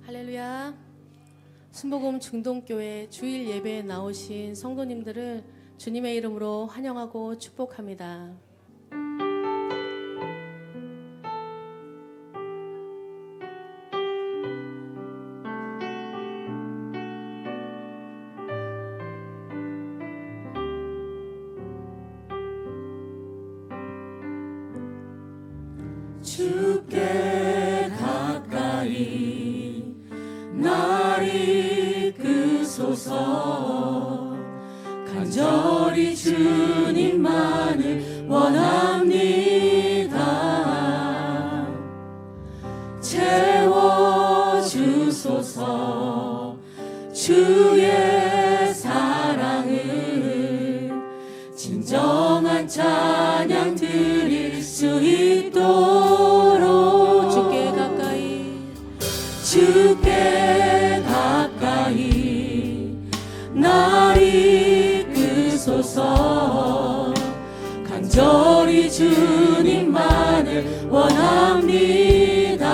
할렐루야. 순복음 중동교회 주일 예배에 나오신 성도님들을 주님의 이름으로 환영하고 축복합니다. 주께 가까이 날 이끄소서. 간절히 주님만을 원합니다. 채워주소서. 주의 사랑을 진정한 찬양 드릴 수 있도록 주께 가까이 날 이끄소서. 간절히 주님만을 원합니다.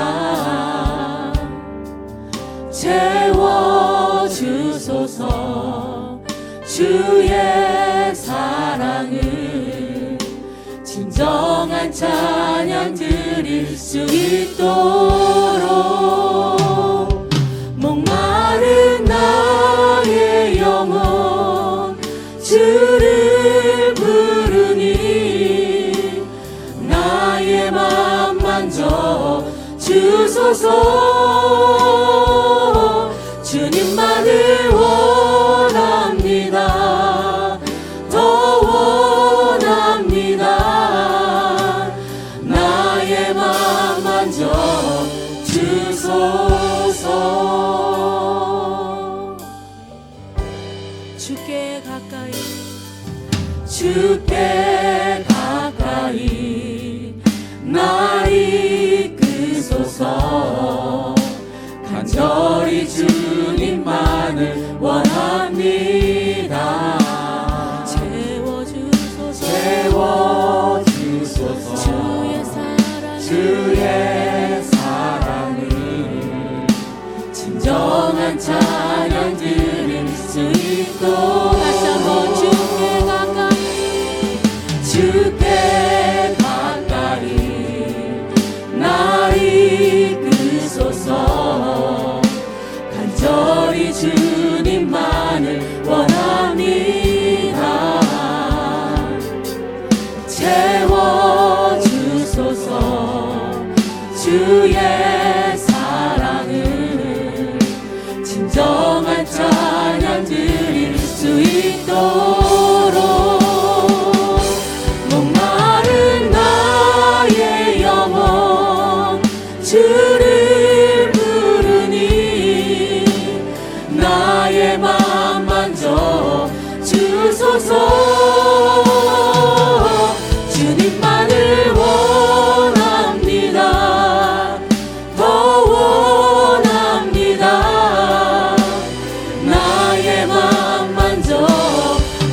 채워주소서. 주의 사랑을 진정한 찬양 드릴 수 있도록 목마른 나의 영혼 주를 부르니 나의 맘 만져 주소서. 주님만을 원합니다. 더 원합니다. 나의 맘 만져 주소서. 주께 가까이 주께 가까이 날 이끄소서. 간절히 주님만을 원합니다. 채워주소서. 주의 사랑을 진정한 찬양 드릴 수 있도록 다시 한번 주께 가까이 날 이끄소서. 간절히 주님만을 원합니다. 채워주소서. 주의 사랑을 진정한 찬양 드릴 수 있도록 목마른 나의 영혼 주를 부르니 나의 맘 만져 주소서. 주님만을 원합니다. 더 원합니다. 나의 맘 만져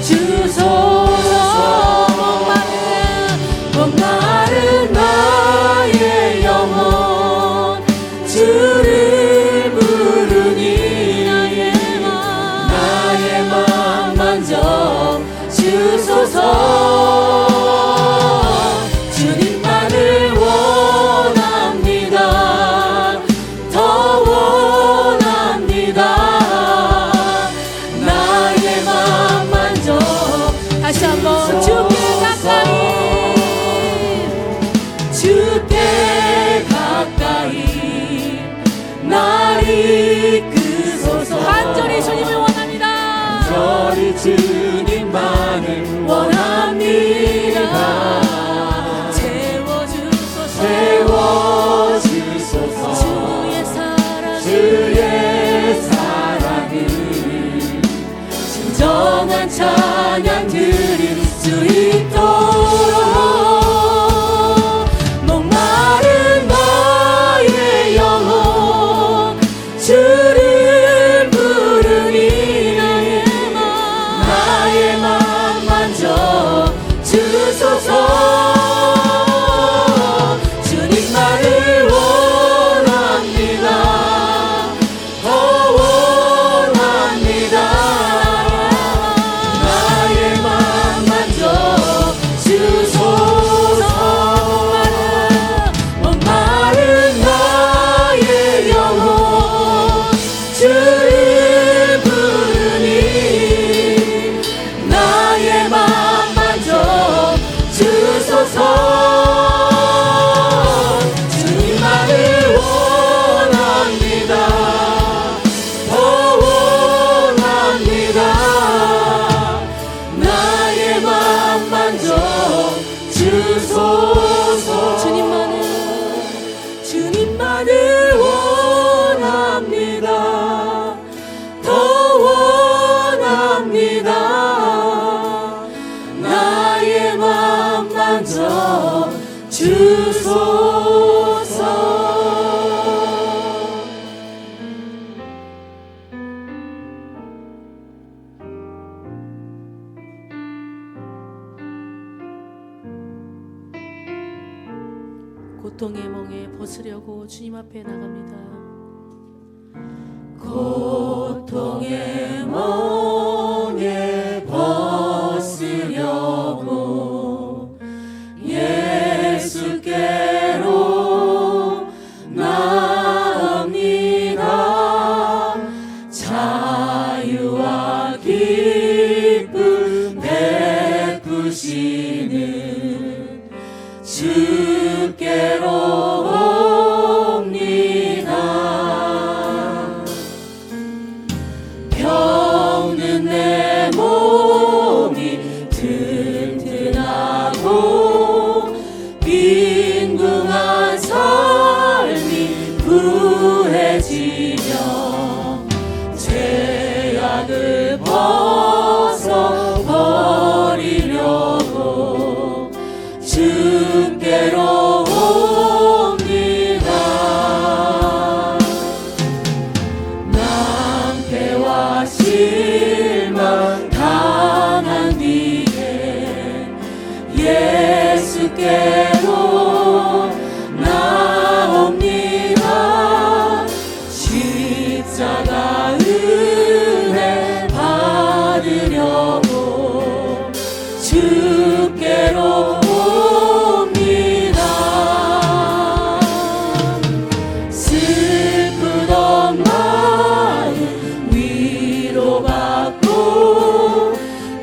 주소서. 목마른 나의 영혼 주를 부르니 나의 맘 만져 주소서. 주님만 주소서. 고통의 멍에 벗으려고 주님 앞에 나갑니다. 고통의 멍에 벗으려고 예수께로 나옵니다. 자유와 기쁨 베푸시는 주께로 옵니다. 병든 내 몸이 튼튼하고 빈궁한 삶이 부해지며 죄악을 벗어버리려고 주께로 옵니다. 낭패와 실망 당한 뒤에 예수께로 나옵니다. 십자가 은혜 받으려고 주께로 옵니다. 슬프던 마음 위로받고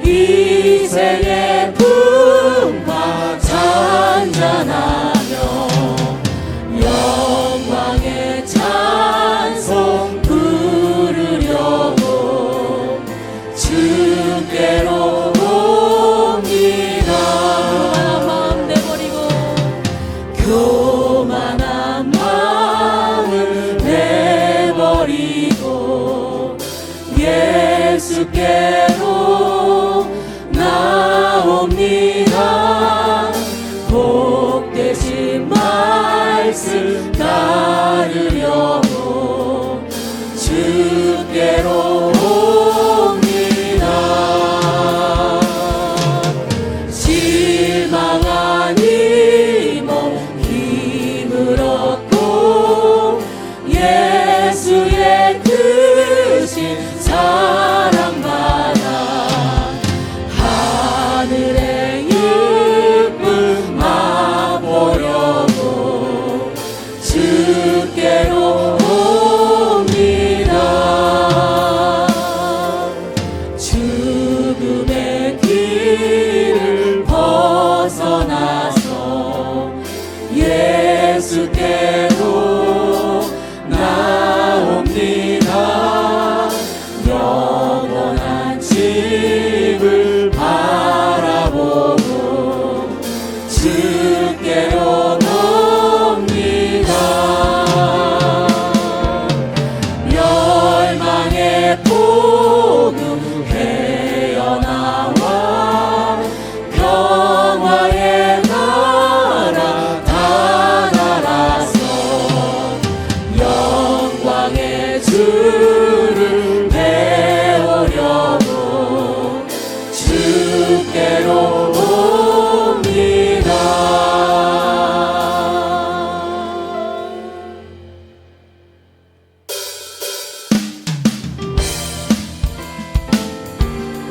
이생의 풍파 잔잔하며 영광의 찬송 부르려고 주께로 옵니다. 마음 내버리고 교만한 마음을 내버리고 예수께로 나옵니다. 복되신 말씀 따르려고 주께로 옵니다. 실망한 이 몸 힘을 얻고 예수의 크신 사랑받아 하늘의 기쁨 맛보려고 주께로 옵니다. 죽음의 길을 벗어나서 예수께로 나옵니다. 영원한 집을 바라보고 주께로 옵니다. 멸망의 복음 헤어나와 평화의 나라 다다라서 영광의 주를 배우려고 주께로 옵니다.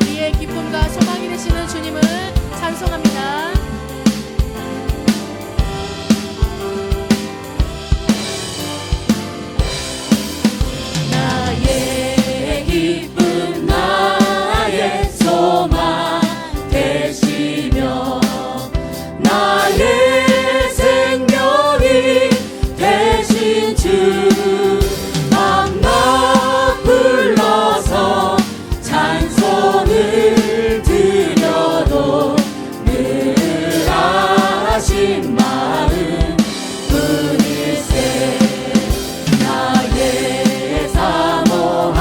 우리의 기쁨과 소망이 되시는 주님을 찬송합니다. 나의 기쁨 나의 소망 되시며 나의 생명이 되신 주 만나 불러서 찬송을 드려도 늘 아신 마음 뿐일세. 나의 사모하는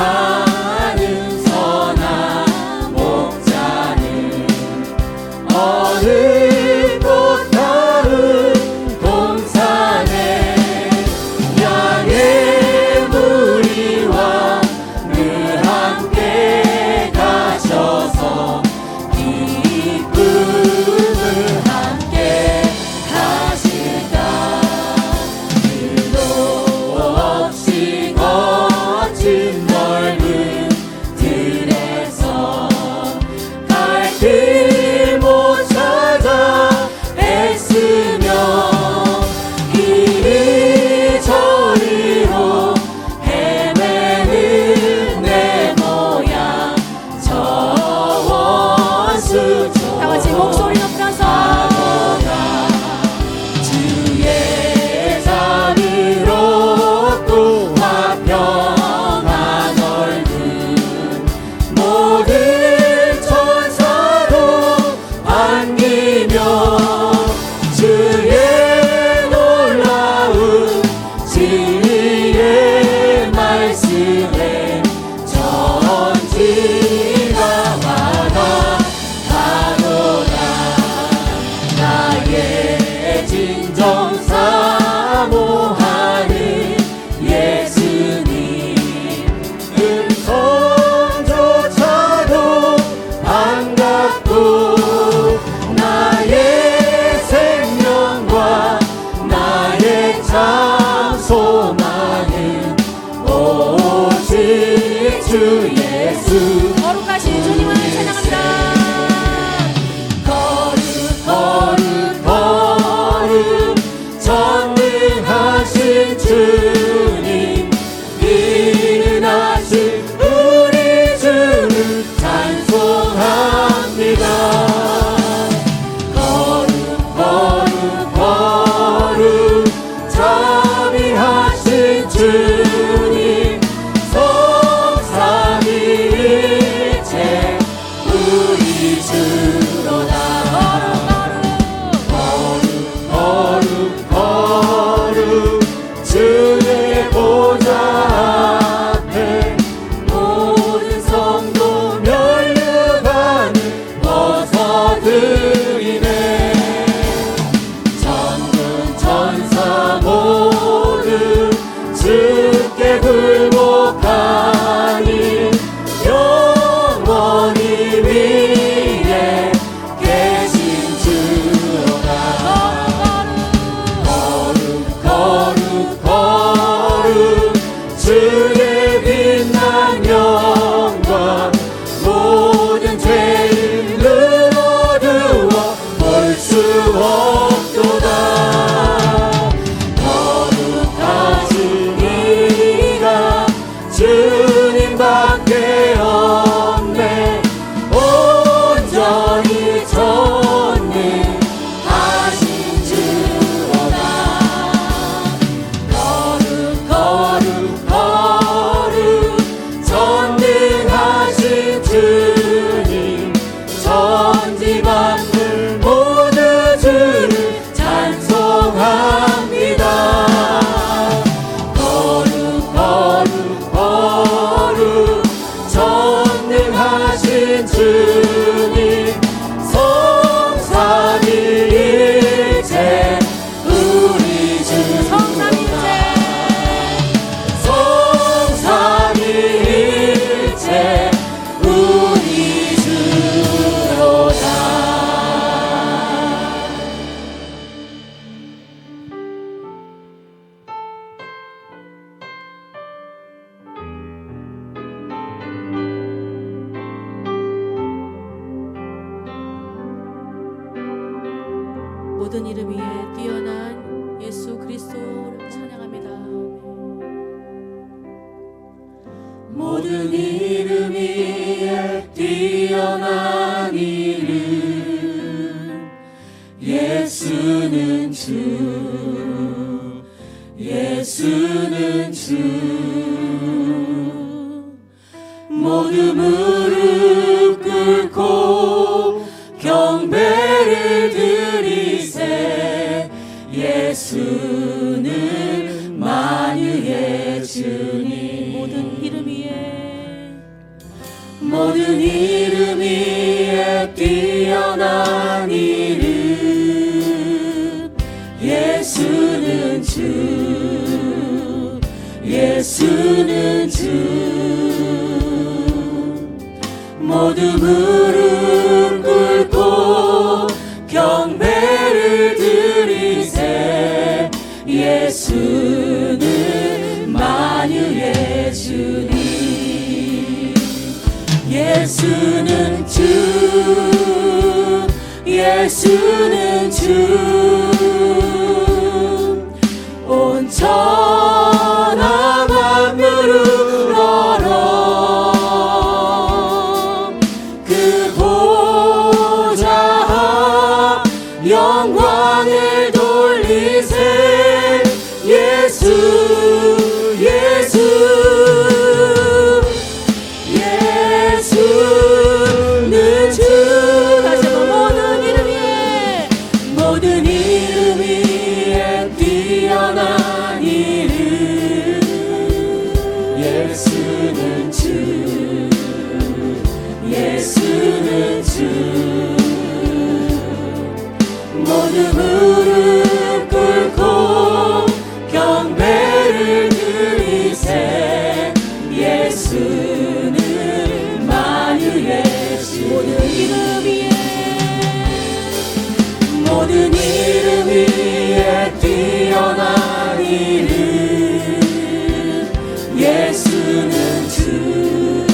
선한 목자는 어느 꽃 닿은 주 예수 거룩하신 주님을 찬양합니다. 거룩 거룩 거룩 전능하신 주님 이른하신 우리 주를 찬송합니다. 거룩 거룩 거룩 자비하신 주님 성삼위일체 우리 주로다. 거룩 거룩 거룩 주의 보좌 앞에 모든 성도 면류관을 벗어드리네. 천군 천사 모두 주께 굴복하니 영원히 위에 계신 주로다. 거룩 거룩 거룩 주의 빛난 영광 모든 죄인을 어두워 볼 수 없도다. 거룩하신 이가 주님밖에 없네. 온전히 전능하신 주로다. 거룩 거룩 거룩 전능하신 주님 천지 만물 모두 주를 찬송합니다. 거룩 거룩 거룩 전능하신 주님 성삼위일체 우리 주 성삼위일체 우리 주로다. 모든 이름 위에 뛰어난 예수 그리스도를 찬양합니다. 모든 이름 위에 뛰어난 이름 예수는 주 예수는 주 모두 무릎 꿇고 경배를 드리세. 예수는 만유의 주님. 모든 이름 위에 모든 이름 위에 뛰어난 이름 예수는 주 예수는 주 모두 무릎 꿇고 경배를 드리세. 예수는 만유의 주님. 예수는 주 예수는 주 온 천하 만물을 얼어 그 보좌 앞 영광을 돌리세. 예수 예수 예수는 주. 다시 한번 모든 이름 위에 모든 이름 위에 뛰어난 이름 예수는 주 예수는 주 모두 무릎 꿇고 경배를 드리세. 예수는 만유의 주. 모든 이름 위에 뛰어난 이름 예수는 주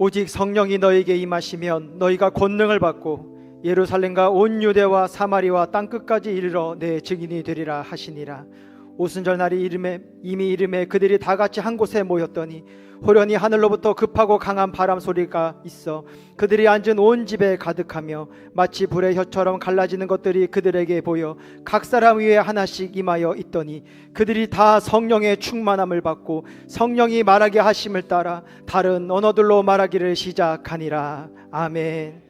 오직 성령이 너에게 임하시면 너희가 권능을 받고 예루살렘과 온 유대와 사마리와 땅끝까지 이르러 내 증인이 되리라 하시니라. 오순절 날이 이미 이름에 그들이 다 같이 한 곳에 모였더니 호련히 하늘로부터 급하고 강한 바람 소리가 있어 그들이 앉은 온 집에 가득하며 마치 불의 혀처럼 갈라지는 것들이 그들에게 보여 각 사람 위에 하나씩 임하여 있더니 그들이 다 성령의 충만함을 받고 성령이 말하게 하심을 따라 다른 언어들로 말하기를 시작하니라. 아멘.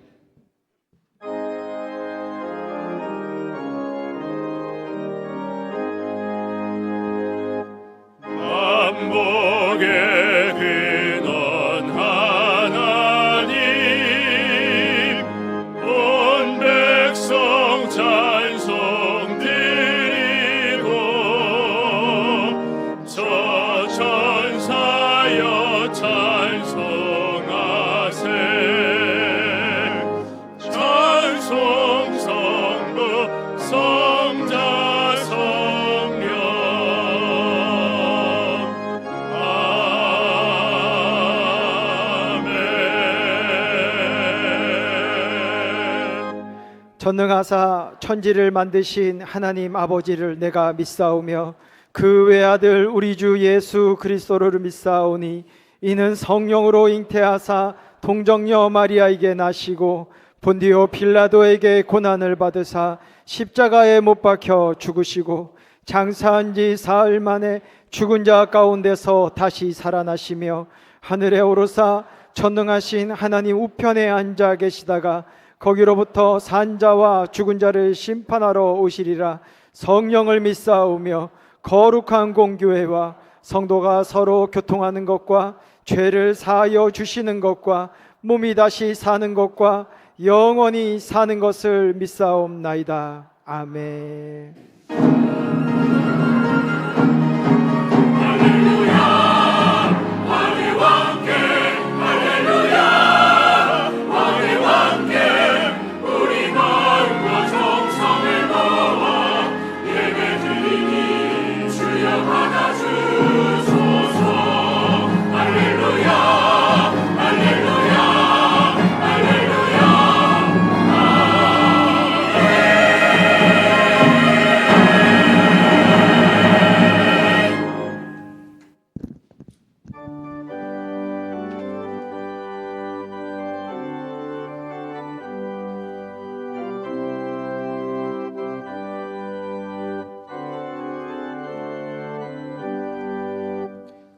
만복의 근원 하나님 온 백성 찬송 드리고 저 천사여 찬송하세 찬송 성부 성자 성령 전능하사 천지를 만드신 하나님 아버지를 내가 믿사오며 그 외아들 우리 주 예수 그리스도를 믿사오니 이는 성령으로 잉태하사 동정녀 마리아에게 나시고 본디오 빌라도에게 고난을 받으사 십자가에 못 박혀 죽으시고 장사한 지 사흘 만에 죽은 자 가운데서 다시 살아나시며 하늘에 오르사 전능하신 하나님 우편에 앉아 계시다가 거기로부터 산자와 죽은 자를 심판하러 오시리라. 성령을 믿사오며 거룩한 공교회와 성도가 서로 교통하는 것과 죄를 사하여 주시는 것과 몸이 다시 사는 것과 영원히 사는 것을 믿사옵나이다. 아멘.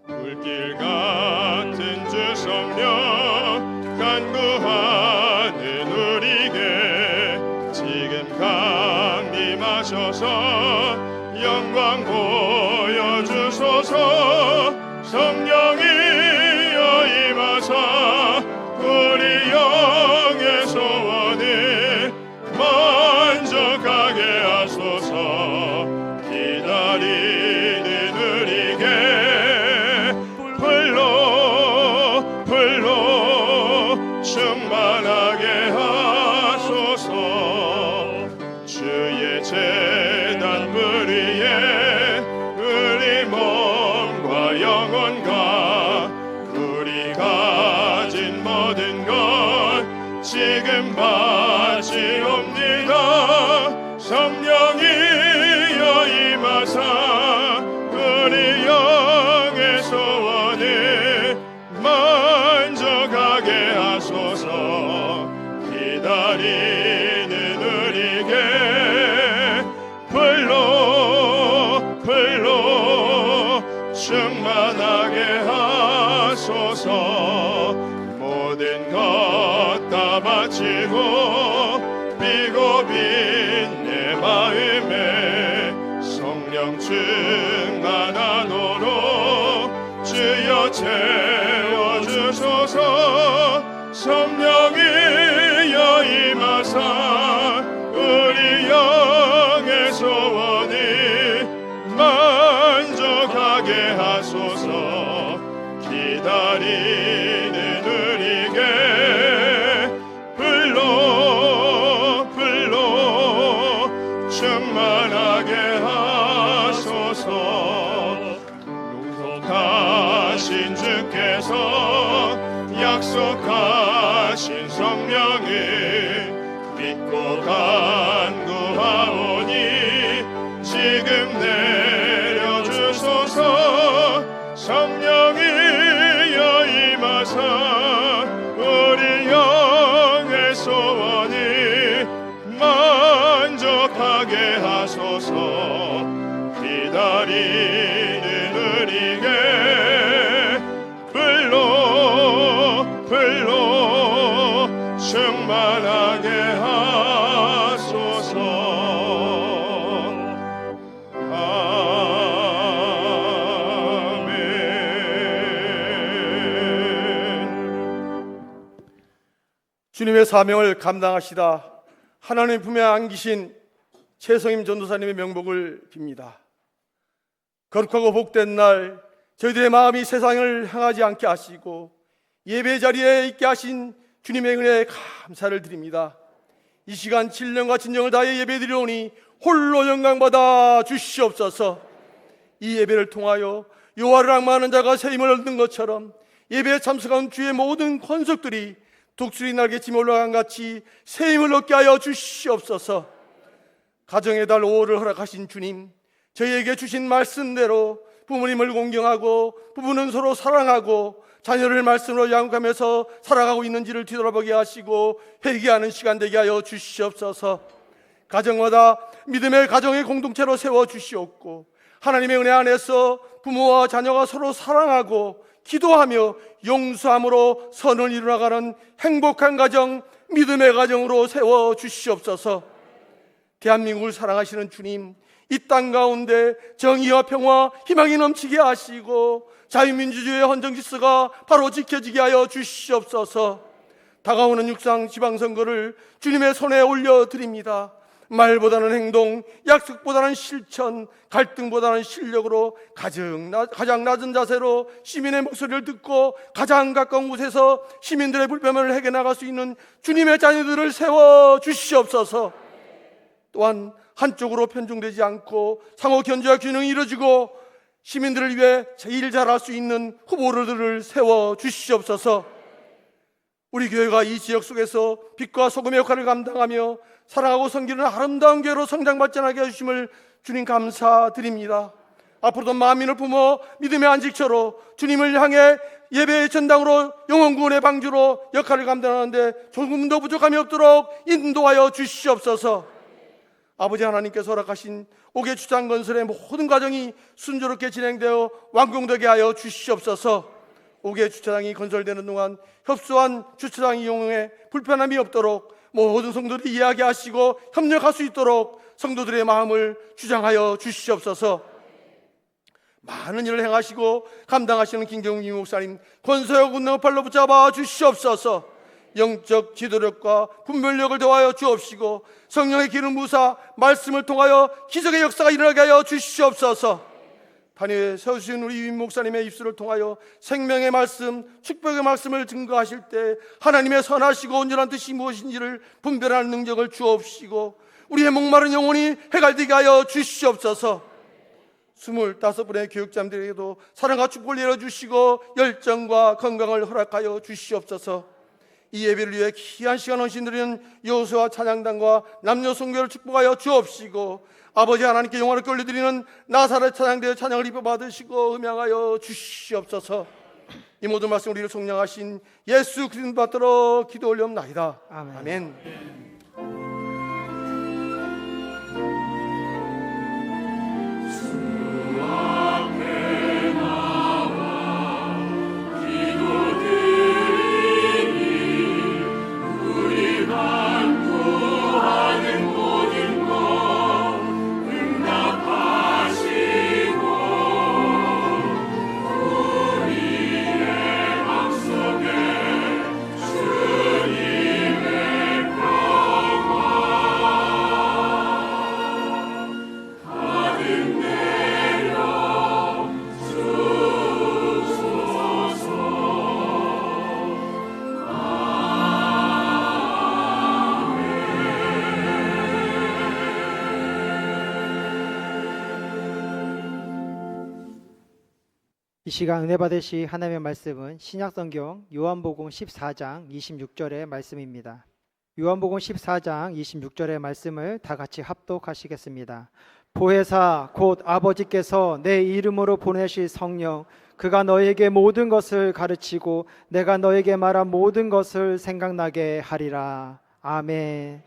불길 같은 주 성령 간구하는 우리에게 지금 강림하셔서 영광 보여주소서. 성령이여 임하사 우리 영의 소원을 만족하게 하소서. 기다리는 우리에게 불로 충만하게 하소서. 주의 제단 무리에 우리 몸과 영혼과 우리 가진 모든 것 지금 바치옵니다. 성령이여 임하사 우리 영의 소원을 만족하게 하소서. 기다리는 우리에게 불로 충만하게 하소서. 모든 것 다 바치고 비고 빈 내 마음에 성령 충만하도록 주여 채워주소서. 성령이여 임하사 우리 영의 소원을 만족하게 하소서. 기다리는 우리에게 불로 충만하게 하소서. 용서하신 주께서 약속하신 성령이 믿고 간구하오니 지금 내려주소서. 성령이여 임하사 우리 영의 소원이 만족하게 하소서. 기다리는 우리에게 불로 충만하게 하소서. 주님의 사명을 감당하시다 하나님 품에 안기신 최성임 전도사님의 명복을 빕니다. 거룩하고 복된 날 저희들의 마음이 세상을 향하지 않게 하시고 예배 자리에 있게 하신 주님의 은혜에 감사를 드립니다. 이 시간 진령과 진정을 다해 예배드리오니 홀로 영광받아 주시옵소서. 이 예배를 통하여 여호와를 앙망하는 자가 새 힘을 얻는 것처럼 예배에 참석한 주의 모든 권속들이 독수리 날개치며 올라간 같이 새 힘을 얻게 하여 주시옵소서. 가정의 달 5월을 허락하신 주님, 저희에게 주신 말씀대로 부모님을 공경하고 부부는 서로 사랑하고 자녀를 말씀으로 양육하면서 살아가고 있는지를 뒤돌아보게 하시고 회개하는 시간 되게 하여 주시옵소서. 가정마다 믿음의 가정의 공동체로 세워주시옵고 하나님의 은혜 안에서 부모와 자녀가 서로 사랑하고 기도하며 용서함으로 선을 이루어가는 행복한 가정, 믿음의 가정으로 세워주시옵소서. 대한민국을 사랑하시는 주님, 이 땅 가운데 정의와 평화, 희망이 넘치게 하시고 자유민주주의의 헌정질서가 바로 지켜지게 하여 주시옵소서. 다가오는 육상 지방선거를 주님의 손에 올려드립니다. 말보다는 행동, 약속보다는 실천, 갈등보다는 실력으로 가장 낮은 자세로 시민의 목소리를 듣고 가장 가까운 곳에서 시민들의 불편을 해결나갈 수 있는 주님의 자녀들을 세워주시옵소서. 또한 한쪽으로 편중되지 않고 상호 견제와 균형이 이루어지고 시민들을 위해 제일 잘할 수 있는 후보들을 세워주시옵소서. 우리 교회가 이 지역 속에서 빛과 소금의 역할을 감당하며 사랑하고 섬기는 아름다운 교회로 성장발전하게 해주심을 주님 감사드립니다. 앞으로도 만민을 품어 믿음의 안식처로 주님을 향해 예배의 전당으로 영혼구원의 방주로 역할을 감당하는데 조금도 부족함이 없도록 인도하여 주시옵소서. 아버지 하나님께서 허락하신 5개 주차장 건설의 모든 과정이 순조롭게 진행되어 완공되게 하여 주시옵소서. 5개 주차장이 건설되는 동안 협소한 주차장 이용에 불편함이 없도록 모든 성도들이 이야기하시고 협력할 수 있도록 성도들의 마음을 주장하여 주시옵소서. 많은 일을 행하시고 감당하시는 김경희 목사님 권세와 권능을 발로 붙잡아 주시옵소서. 영적 지도력과 분별력을 더하여 주옵시고 성령의 기름 부으사 말씀을 통하여 기적의 역사가 일어나게 하여 주시옵소서. 단위에 세우신 우리 임 목사님의 입술을 통하여 생명의 말씀, 축복의 말씀을 증거하실 때 하나님의 선하시고 온전한 뜻이 무엇인지를 분별하는 능력을 주옵시고 우리의 목마른 영혼이 해갈되게 하여 주시옵소서. 25분의 교육자들에게도 사랑과 축복을 내려주시고 열정과 건강을 허락하여 주시옵소서. 이 예배를 위해 귀한 시간 헌신드리는 여호수아 찬양단과 남녀 성교를 축복하여 주옵시고 아버지 하나님께 영광을 올려드리는 나사렛 찬양대의 찬양을 입어 받으시고 음양하여 주시옵소서. 이 모든 말씀 우리를 속량하신 예수 그리스도 받들어 기도 올려옵나이다. 아멘. 아멘. 주님의 시간 은혜 받으실 하나님의 말씀은 신약성경 요한복음 14장 26절의 말씀입니다. 요한복음 14장 26절의 말씀을 다 같이 합독하시겠습니다. 보혜사 곧 아버지께서 내 이름으로 보내실 성령 그가 너에게 모든 것을 가르치고 내가 너에게 말한 모든 것을 생각나게 하리라. 아멘.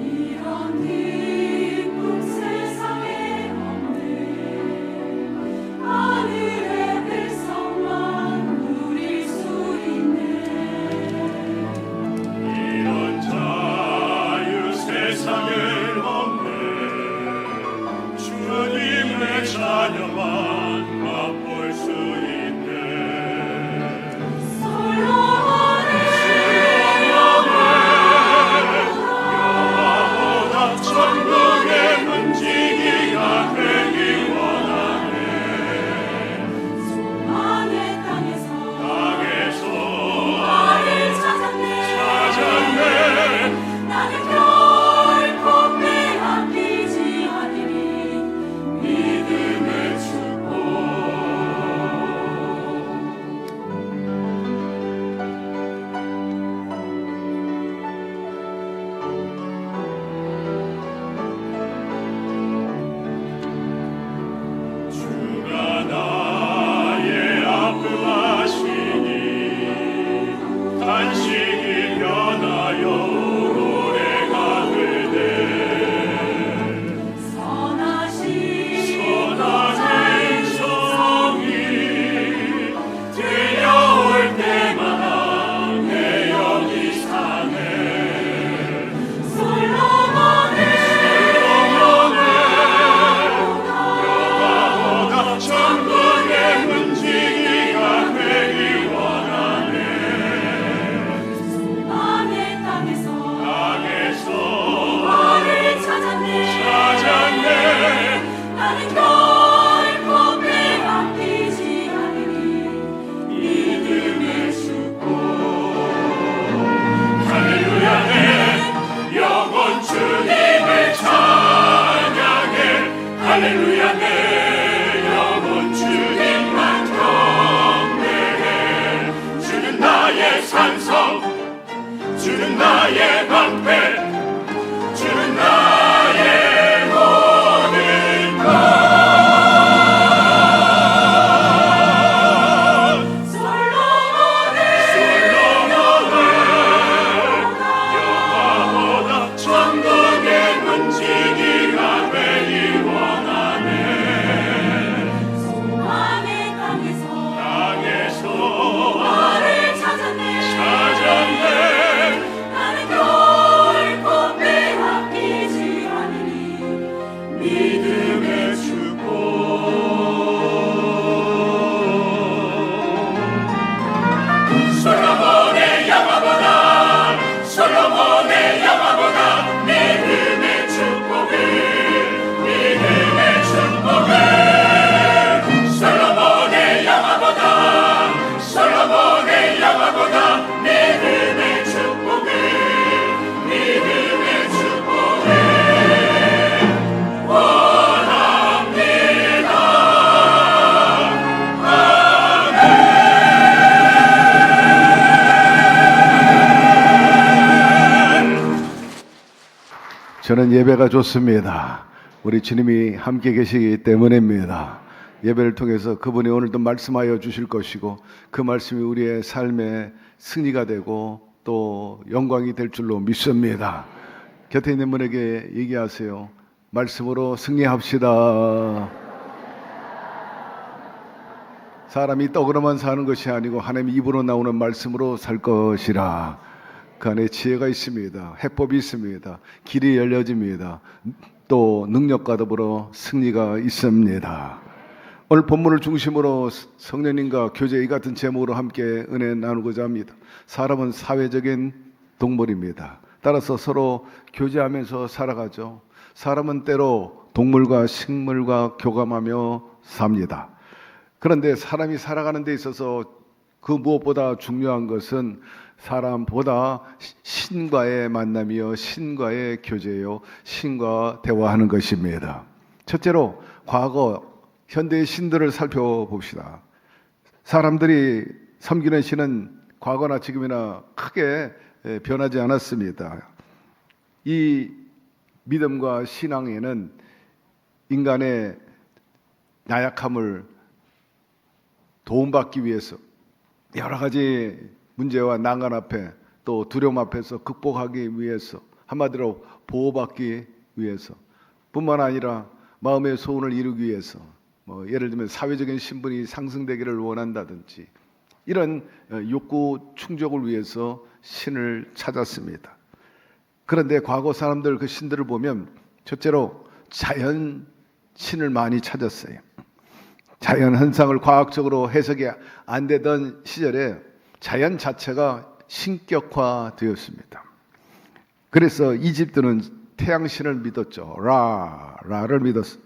이런 기쁨 세상에 없네. 하늘의 백성만 누릴 수 있네. 이런 자유 세상에 없네. 주님의 자녀만 맛볼 수 있네. 여호와보다 천국의 문지기가 되기 원하네. 소망의 땅에서 나를 찾았네. 나는 결코 빼앗기지 않으리. 믿음의 축복. 주가 나의 아픔하시니 단식이 변하여 노래가 되네. 선하신 선하신 성이 들려올 때마다 내 영이 사네. 솔로몬의 여호와보다 천국의 문지기가 되기 원하네. 소망의 땅에서 나를 찾았네. 나는 결코 빼앗기지 않으리. 믿음의 축복. 할렐루야 내 영혼 주님을 찬양해. 할렐루야 내 영혼 주님만 경배해. 주는 나의 산성, 주는 나의 방패, 주는 나의 모든 것. 솔로몬의 여호와보다 천국의 문지기가 되기 원하네. 소망의 땅에서 나를 찾았네. 나는 결코 빼앗기지 않으리. 믿음의 축복. 솔로몬의 영화보다 믿음의 축복을 솔로몬의 영화보다 믿음의 축복을 저는 예배가 좋습니다. 우리 주님이 함께 계시기 때문입니다. 예배를 통해서 그분이 오늘도 말씀하여 주실 것이고 그 말씀이 우리의 삶의 승리가 되고 또 영광이 될 줄로 믿습니다. 곁에 있는 분에게 얘기하세요. 말씀으로 승리합시다. 사람이 떡으로만 사는 것이 아니고 하나님 입으로 나오는 말씀으로 살 것이라. 그 안에 지혜가 있습니다. 해법이 있습니다. 길이 열려집니다. 또 능력과 더불어 승리가 있습니다. 오늘 본문을 중심으로 성령님과 교제 이 같은 제목으로 함께 은혜 나누고자 합니다. 사람은 사회적인 동물입니다. 따라서 서로 교제하면서 살아가죠. 사람은 때로 동물과 식물과 교감하며 삽니다. 그런데 사람이 살아가는 데 있어서 그 무엇보다 중요한 것은 사람보다 신과의 만남이요, 신과의 교제요, 신과 대화하는 것입니다. 첫째로 과거 현대의 신들을 살펴봅시다. 사람들이 섬기는 신은 과거나 지금이나 크게 변하지 않았습니다. 이 믿음과 신앙에는 인간의 나약함을 도움받기 위해서 여러 가지 문제와 난관 앞에 또 두려움 앞에서 극복하기 위해서 한마디로 보호받기 위해서 뿐만 아니라 마음의 소원을 이루기 위해서 예를 들면 사회적인 신분이 상승되기를 원한다든지 이런 욕구 충족을 위해서 신을 찾았습니다. 그런데 과거 사람들 그 신들을 보면 첫째로 자연 신을 많이 찾았어요. 자연 현상을 과학적으로 해석이 안 되던 시절에 자연 자체가 신격화되었습니다. 그래서 이집트는 태양신을 믿었죠. 라를 믿었어요.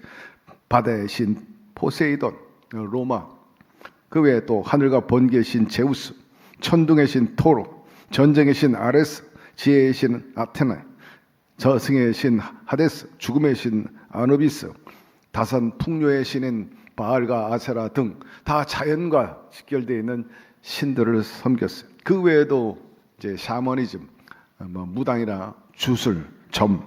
바다의 신 포세이돈, 로마. 그 외에 또 하늘과 번개의 신 제우스, 천둥의 신 토로, 전쟁의 신 아레스, 지혜의 신 아테네, 저승의 신 하데스, 죽음의 신 아누비스, 다산 풍요의 신인 바알과 아세라 등 다 자연과 직결되어 있는 신들을 섬겼어요. 그 외에도 이제 샤머니즘, 무당이나 주술, 점,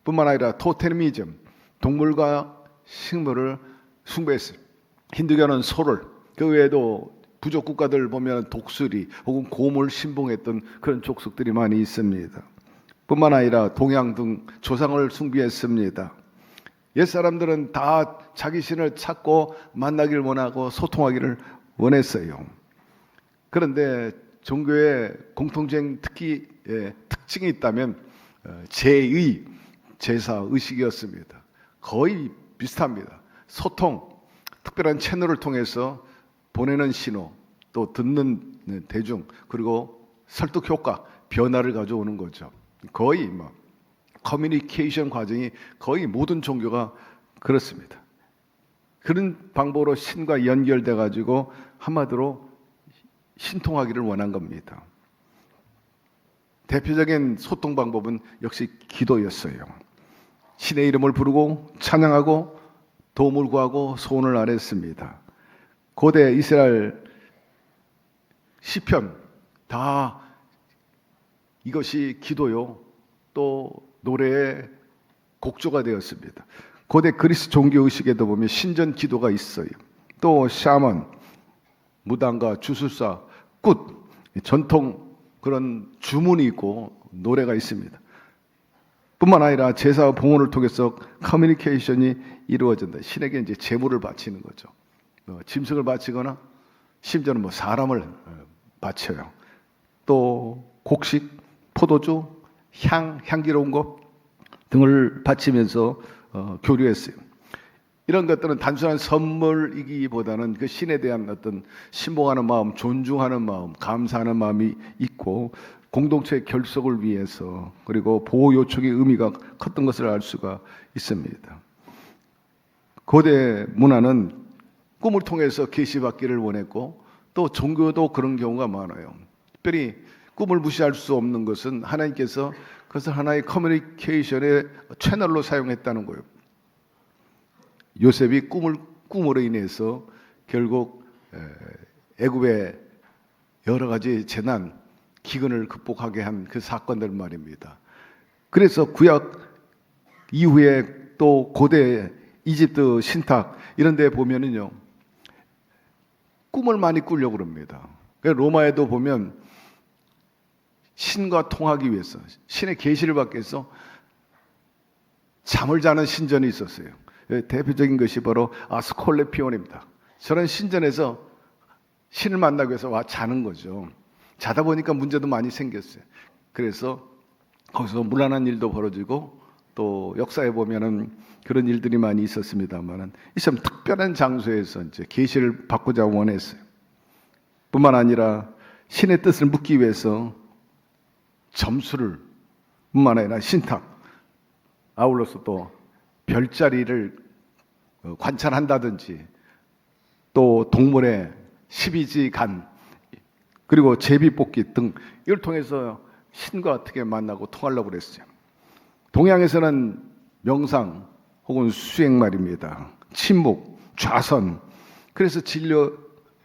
뿐만 아니라 토테미즘, 동물과 식물을 숭배했어요. 힌두교는 소를, 그 외에도 부족 국가들 보면 독수리 혹은 곰을 신봉했던 그런 족속들이 많이 있습니다. 뿐만 아니라 동양 등 조상을 숭배했습니다. 옛사람들은 다 자기 신을 찾고 만나기를 원하고 소통하기를 원했어요. 그런데 종교의 공통적인 특징이 있다면 제의, 제사, 의식이었습니다. 거의 비슷합니다. 소통, 특별한 채널을 통해서 보내는 신호, 또 듣는 대중, 그리고 설득 효과, 변화를 가져오는 거죠. 거의 커뮤니케이션 과정이 거의 모든 종교가 그렇습니다. 그런 방법으로 신과 연결돼 가지고 한마디로 신통하기를 원한 겁니다. 대표적인 소통 방법은 역시 기도였어요. 신의 이름을 부르고 찬양하고 도움을 구하고 소원을 아뢰습니다. 고대 이스라엘 시편 다 이것이 기도요 또 노래의 곡조가 되었습니다. 고대 그리스 종교 의식에도 보면 신전 기도가 있어요. 또 샤먼, 무당과 주술사, 굿, 전통 그런 주문이 있고 노래가 있습니다. 뿐만 아니라 제사와 봉헌을 통해서 커뮤니케이션이 이루어진다. 신에게 이제 제물을 바치는 거죠. 짐승을 바치거나 심지어는 사람을 바쳐요. 또 곡식, 포도주, 향기로운 것 등을 바치면서 교류했어요. 이런 것들은 단순한 선물이기보다는 그 신에 대한 어떤 신봉하는 마음, 존중하는 마음, 감사하는 마음이 있고 공동체의 결속을 위해서 그리고 보호 요청의 의미가 컸던 것을 알 수가 있습니다. 고대 문화는 꿈을 통해서 계시받기를 원했고 또 종교도 그런 경우가 많아요. 특별히 꿈을 무시할 수 없는 것은 하나님께서 그것을 하나의 커뮤니케이션의 채널로 사용했다는 거예요. 요셉이 꿈으로 인해서 결국 애굽의 여러 가지 재난, 기근을 극복하게 한 그 사건들 말입니다. 그래서 구약 이후에 또 고대 이집트 신탁 이런 데 보면은요 꿈을 많이 꾸려고 그럽니다. 로마에도 보면 신과 통하기 위해서 신의 계시를 받기 위해서 잠을 자는 신전이 있었어요. 대표적인 것이 바로 아스콜레피온입니다. 저런 신전에서 신을 만나기 위해서 와 자는 거죠. 자다 보니까 문제도 많이 생겼어요. 그래서 거기서 문란한 일도 벌어지고 또 역사에 보면은 그런 일들이 많이 있었습니다만은 이 참 특별한 장소에서 이제 계시를 받고자 원했어요. 뿐만 아니라 신의 뜻을 묻기 위해서 점수를 뿐만 아니라 신탁, 아울러서 또 별자리를 관찰한다든지 또 동물의 12지 간 그리고 제비뽑기 등 이걸 통해서 신과 어떻게 만나고 통하려고 그랬어요. 동양에서는 명상 혹은 수행 말입니다. 침묵, 좌선. 그래서 진료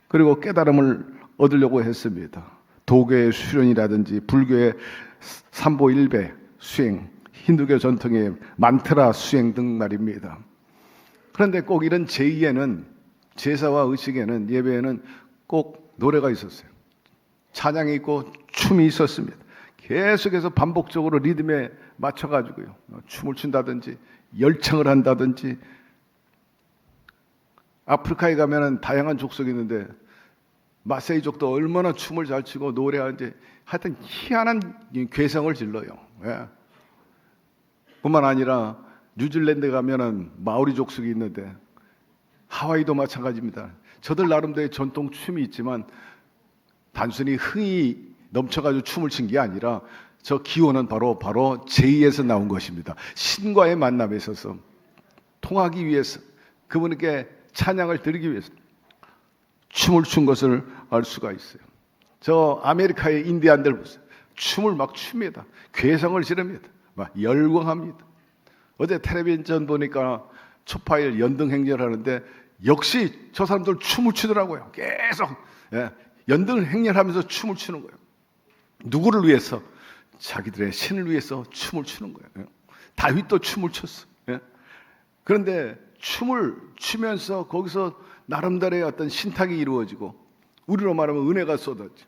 그리고 깨달음을 얻으려고 했습니다. 도교의 수련이라든지 불교의 삼보일배 수행, 힌두교 전통의 만트라 수행 등 말입니다. 그런데 꼭 이런 제의에는 제사와 의식에는 예배에는 꼭 노래가 있었어요. 찬양이 있고 춤이 있었습니다. 계속해서 반복적으로 리듬에 맞춰가지고요. 춤을 춘다든지 열창을 한다든지 아프리카에 가면은 다양한 족속이 있는데 마세이족도 얼마나 춤을 잘 추고 노래하는지 하여튼 희한한 괴성을 질러요. 예. 뿐만 아니라 뉴질랜드 가면은 마오리 족속이 있는데 하와이도 마찬가지입니다. 저들 나름대로의 전통 춤이 있지만 단순히 흥이 넘쳐가지고 춤을 춘 게 아니라 저 기호는 바로 제의에서 나온 것입니다. 신과의 만남에 있어서 통하기 위해서 그분께 찬양을 드리기 위해서 춤을 춘 것을 알 수가 있어요. 저 아메리카의 인디안들 보세요. 춤을 막 춥니다. 괴성을 지릅니다. 막 열광합니다. 어제 텔레비전 보니까 초파일 연등 행렬을 하는데 역시 저 사람들 춤을 추더라고요. 계속 연등 행렬하면서 춤을 추는 거예요. 누구를 위해서? 자기들의 신을 위해서 춤을 추는 거예요. 다윗도 춤을 췄어. 그런데 춤을 추면서 거기서 나름대로의 어떤 신탁이 이루어지고 우리로 말하면 은혜가 쏟아져.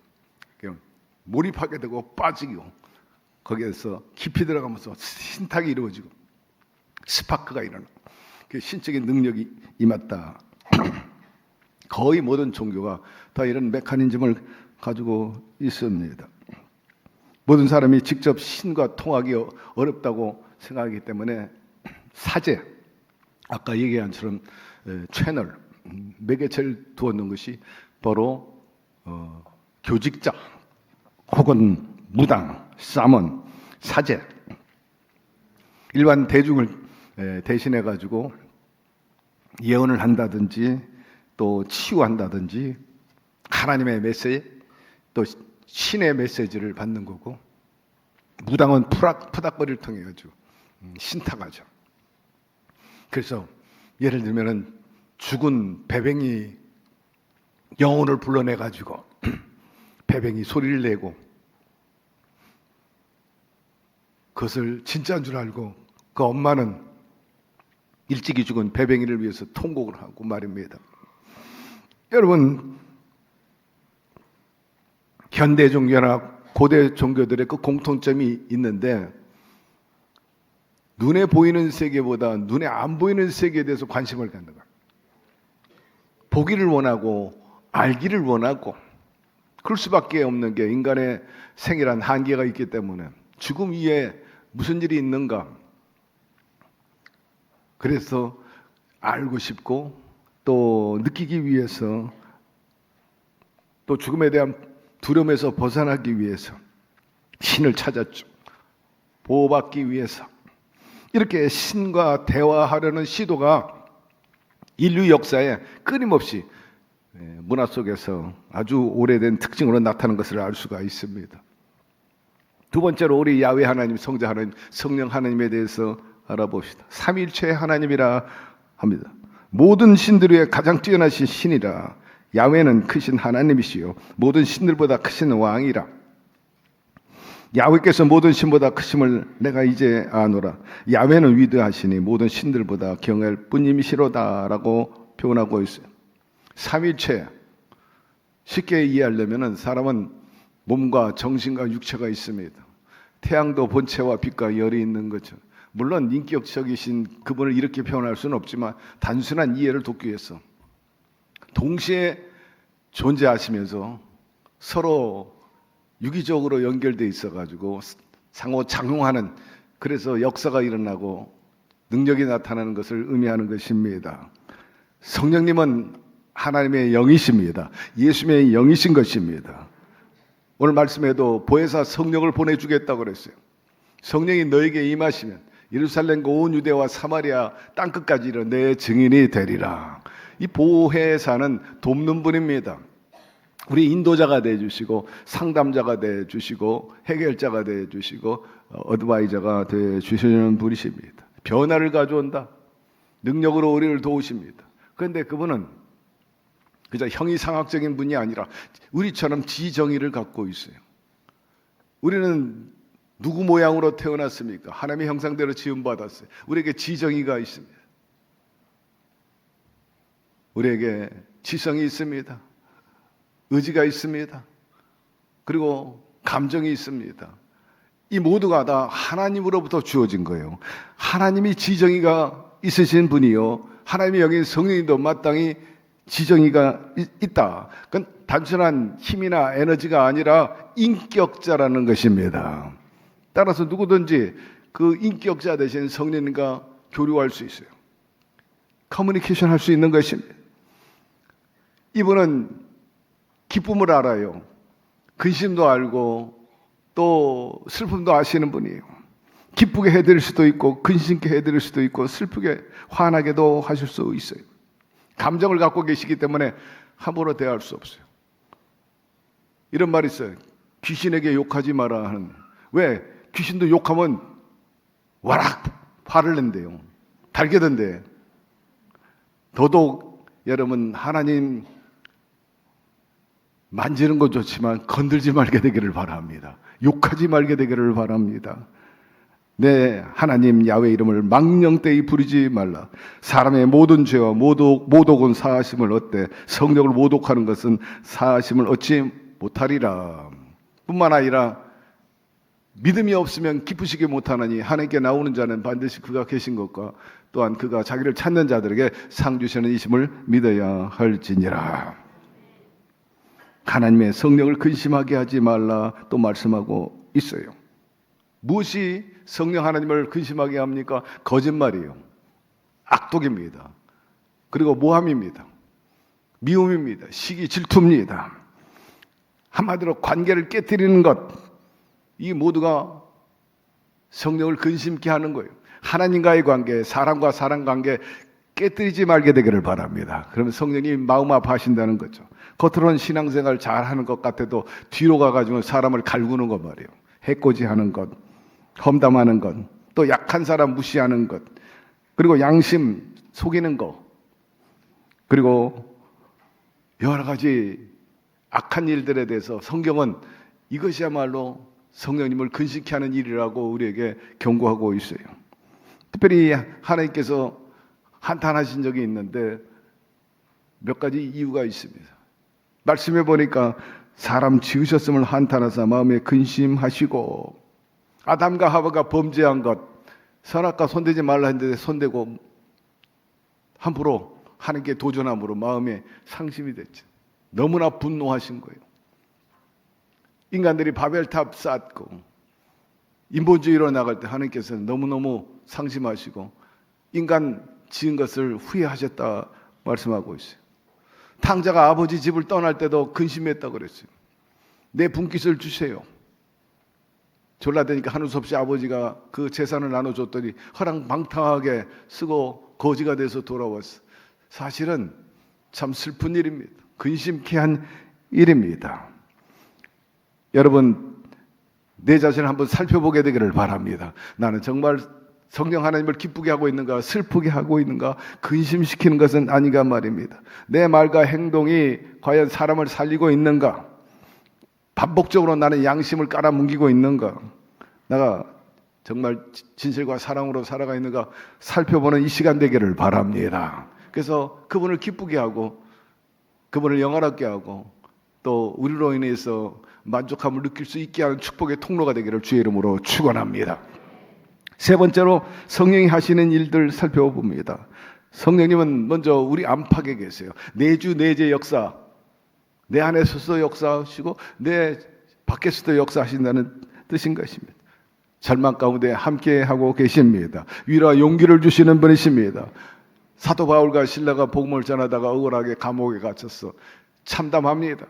몰입하게 되고 빠지고 거기에서 깊이 들어가면서 신탁이 이루어지고 스파크가 일어나. 그 신적인 능력이 임했다. 거의 모든 종교가 다 이런 메커니즘을 가지고 있습니다. 모든 사람이 직접 신과 통하기 어렵다고 생각하기 때문에 사제, 아까 얘기한 처럼 채널, 매개체를 두었는 것이 바로 교직자 혹은 무당, 사먼, 사제, 일반 대중을 대신해 가지고 예언을 한다든지 또 치유한다든지 하나님의 메시지 또 신의 메시지를 받는 거고, 무당은 푸닥거리를 통해 가지고 신탁하죠. 그래서 예를 들면은 죽은 배뱅이 영혼을 불러내 가지고 배뱅이 소리를 내고 그것을 진짜인 줄 알고 그 엄마는 일찍이 죽은 배뱅이를 위해서 통곡을 하고 말입니다. 여러분, 현대 종교나 고대 종교들의 그 공통점이 있는데 눈에 보이는 세계보다 눈에 안 보이는 세계에 대해서 관심을 갖는 거예요. 보기를 원하고 알기를 원하고 그럴 수밖에 없는 게 인간의 생이란 한계가 있기 때문에 죽음 위에 무슨 일이 있는가, 그래서 알고 싶고 또 느끼기 위해서 또 죽음에 대한 두려움에서 벗어나기 위해서 신을 찾았죠. 보호받기 위해서 이렇게 신과 대화하려는 시도가 인류 역사에 끊임없이 문화 속에서 아주 오래된 특징으로 나타나는 것을 알 수가 있습니다. 두 번째로 우리 야훼 하나님, 성자 하나님, 성령 하나님에 대해서 알아봅시다. 삼위일체 하나님이라 합니다. 모든 신들 위에 가장 뛰어나신 신이라. 야훼는 크신 하나님이시요 모든 신들보다 크신 왕이라. 야훼께서 모든 신보다 크심을 내가 이제 아노라. 야훼는 위대하시니 모든 신들보다 경외할 뿐임이시로다라고 표현하고 있어요. 삼위일체 쉽게 이해하려면 사람은 몸과 정신과 육체가 있습니다. 태양도 본체와 빛과 열이 있는 거죠. 물론 인격적이신 그분을 이렇게 표현할 수는 없지만 단순한 이해를 돕기 위해서 동시에 존재하시면서 서로 유기적으로 연결되어 있어가지고 상호 작용하는 그래서 역사가 일어나고 능력이 나타나는 것을 의미하는 것입니다. 성령님은 하나님의 영이십니다. 예수님의 영이신 것입니다. 오늘 말씀에도 보혜사 성령을 보내주겠다고 그랬어요. 성령이 너에게 임하시면 예루살렘과 온 유대와 사마리아 땅끝까지 이르러 내 증인이 되리라. 이 보혜사는 돕는 분입니다. 우리 인도자가 되어주시고 상담자가 되어주시고 해결자가 되어주시고 어드바이저가 되어주시는 분이십니다. 변화를 가져온다. 능력으로 우리를 도우십니다. 그런데 그분은 그저 형이상학적인 분이 아니라 우리처럼 지정의를 갖고 있어요. 우리는 누구 모양으로 태어났습니까? 하나님의 형상대로 지음받았어요. 우리에게 지정의가 있습니다. 우리에게 지성이 있습니다. 의지가 있습니다. 그리고 감정이 있습니다. 이 모두가 다 하나님으로부터 주어진 거예요. 하나님이 지정의가 있으신 분이요, 하나님의 영인 성령님도 마땅히 지정의가 있다. 그건 단순한 힘이나 에너지가 아니라 인격자라는 것입니다. 따라서 누구든지 그 인격자 대신 성령님과 교류할 수 있어요. 커뮤니케이션 할 수 있는 것입니다. 이분은 기쁨을 알아요. 근심도 알고 또 슬픔도 아시는 분이에요. 기쁘게 해드릴 수도 있고 근심케 해드릴 수도 있고 슬프게 화나게도 하실 수 있어요. 감정을 갖고 계시기 때문에 함부로 대할 수 없어요. 이런 말이 있어요. 귀신에게 욕하지 마라 하는. 왜? 귀신도 욕하면 와락 화를 낸대요. 달게던데. 더더욱 여러분, 하나님 만지는 건 좋지만 건들지 말게 되기를 바랍니다. 욕하지 말게 되기를 바랍니다. 내 하나님 야훼 이름을 망령되이 부르지 말라. 사람의 모든 죄와 모독은 사하심을 얻되 성령을 모독하는 것은 사하심을 얻지 못하리라. 뿐만 아니라 믿음이 없으면 기쁘시게 못하나니 하나님께 나오는 자는 반드시 그가 계신 것과 또한 그가 자기를 찾는 자들에게 상 주시는 이심을 믿어야 할지니라. 하나님의 성령을 근심하게 하지 말라 또 말씀하고 있어요. 무엇이 성령 하나님을 근심하게 합니까? 거짓말이에요. 악독입니다. 그리고 모함입니다. 미움입니다. 시기, 질투입니다. 한마디로 관계를 깨뜨리는 것, 이 모두가 성령을 근심케 하는 거예요. 하나님과의 관계, 사람과 사람 관계 깨뜨리지 말게 되기를 바랍니다. 그러면 성령이 마음 아파하신다는 거죠. 겉으로는 신앙생활 잘하는 것 같아도 뒤로 가가지고 사람을 갈구는 것 말이에요. 해코지하는 것, 험담하는 것, 또 약한 사람 무시하는 것, 그리고 양심 속이는 것, 그리고 여러 가지 악한 일들에 대해서 성경은 이것이야말로 성령님을 근심케 하는 일이라고 우리에게 경고하고 있어요. 특별히 하나님께서 한탄하신 적이 있는데 몇 가지 이유가 있습니다. 말씀해 보니까 사람 지으셨음을 한탄하사 마음에 근심하시고, 아담과 하와가 범죄한 것, 선악과 손대지 말라 했는데 손대고 함부로 하나님께 도전함으로 마음에 상심이 됐죠. 너무나 분노하신 거예요. 인간들이 바벨탑 쌓고 인본주의로 나갈 때 하나님께서는 너무너무 상심하시고 인간 지은 것을 후회하셨다 말씀하고 있어요. 탕자가 아버지 집을 떠날 때도 근심했다고 그랬어요. 내 분깃을 주세요. 졸라대니까 하는 수 없이 아버지가 그 재산을 나눠줬더니 허랑방탕하게 쓰고 거지가 돼서 돌아왔어. 사실은 참 슬픈 일입니다. 근심케 한 일입니다. 여러분, 내 자신을 한번 살펴보게 되기를 바랍니다. 나는 정말 성령 하나님을 기쁘게 하고 있는가, 슬프게 하고 있는가, 근심시키는 것은 아닌가 말입니다. 내 말과 행동이 과연 사람을 살리고 있는가, 반복적으로 나는 양심을 깔아뭉개고 있는가, 내가 정말 진실과 사랑으로 살아가 있는가 살펴보는 이 시간 되기를 바랍니다. 그래서 그분을 기쁘게 하고 그분을 영화롭게 하고 또 우리로 인해서 만족함을 느낄 수 있게 하는 축복의 통로가 되기를 주의 이름으로 축원합니다. 세 번째로 성령이 하시는 일들 살펴봅니다. 성령님은 먼저 우리 안팎에 계세요. 내주 내재 역사, 내 안에서도 역사하시고 내 밖에서도 역사하신다는 뜻인 것입니다. 절망 가운데 함께하고 계십니다. 위로와 용기를 주시는 분이십니다. 사도 바울과 실라가 복음을 전하다가 억울하게 감옥에 갇혔어. 참담합니다.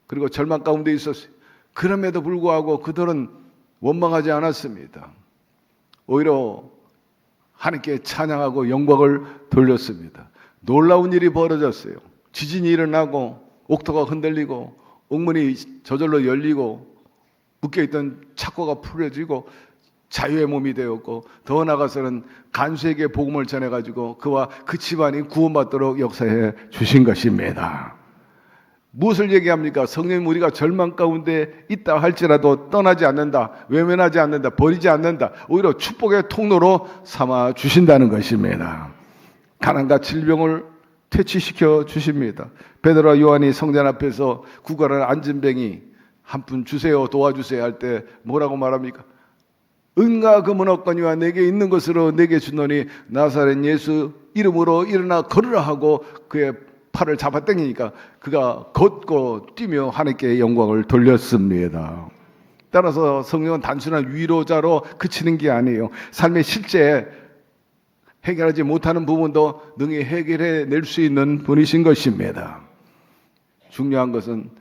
그리고 절망 가운데 있었어요. 그럼에도 불구하고 그들은 원망하지 않았습니다. 오히려 하나님께 찬양하고 영광을 돌렸습니다. 놀라운 일이 벌어졌어요. 지진이 일어나고 옥토가 흔들리고 옥문이 저절로 열리고 묶여있던 착고가 풀어지고 자유의 몸이 되었고, 더 나아가서는 간수에게 복음을 전해가지고 그와 그 집안이 구원받도록 역사해 주신 것입니다. 무엇을 얘기합니까? 성령님, 우리가 절망 가운데 있다 할지라도 떠나지 않는다, 외면하지 않는다, 버리지 않는다, 오히려 축복의 통로로 삼아 주신다는 것입니다. 가난과 질병을 퇴치시켜 주십니다. 베드로와 요한이 성전 앞에서 구걸하는 안진뱅이 한 푼 주세요, 도와주세요 할 때 뭐라고 말합니까? 은과 금은 없거니와 내게 있는 것으로 내게 주노니 나사렛 예수 이름으로 일어나 걸으라 하고 그의 팔을 잡아당기니까 그가 걷고 뛰며 하나님께 영광을 돌렸습니다. 따라서 성령은 단순한 위로자로 그치는 게 아니에요. 삶의 실제 해결하지 못하는 부분도 능히 해결해 낼 수 있는 분이신 것입니다. 중요한 것은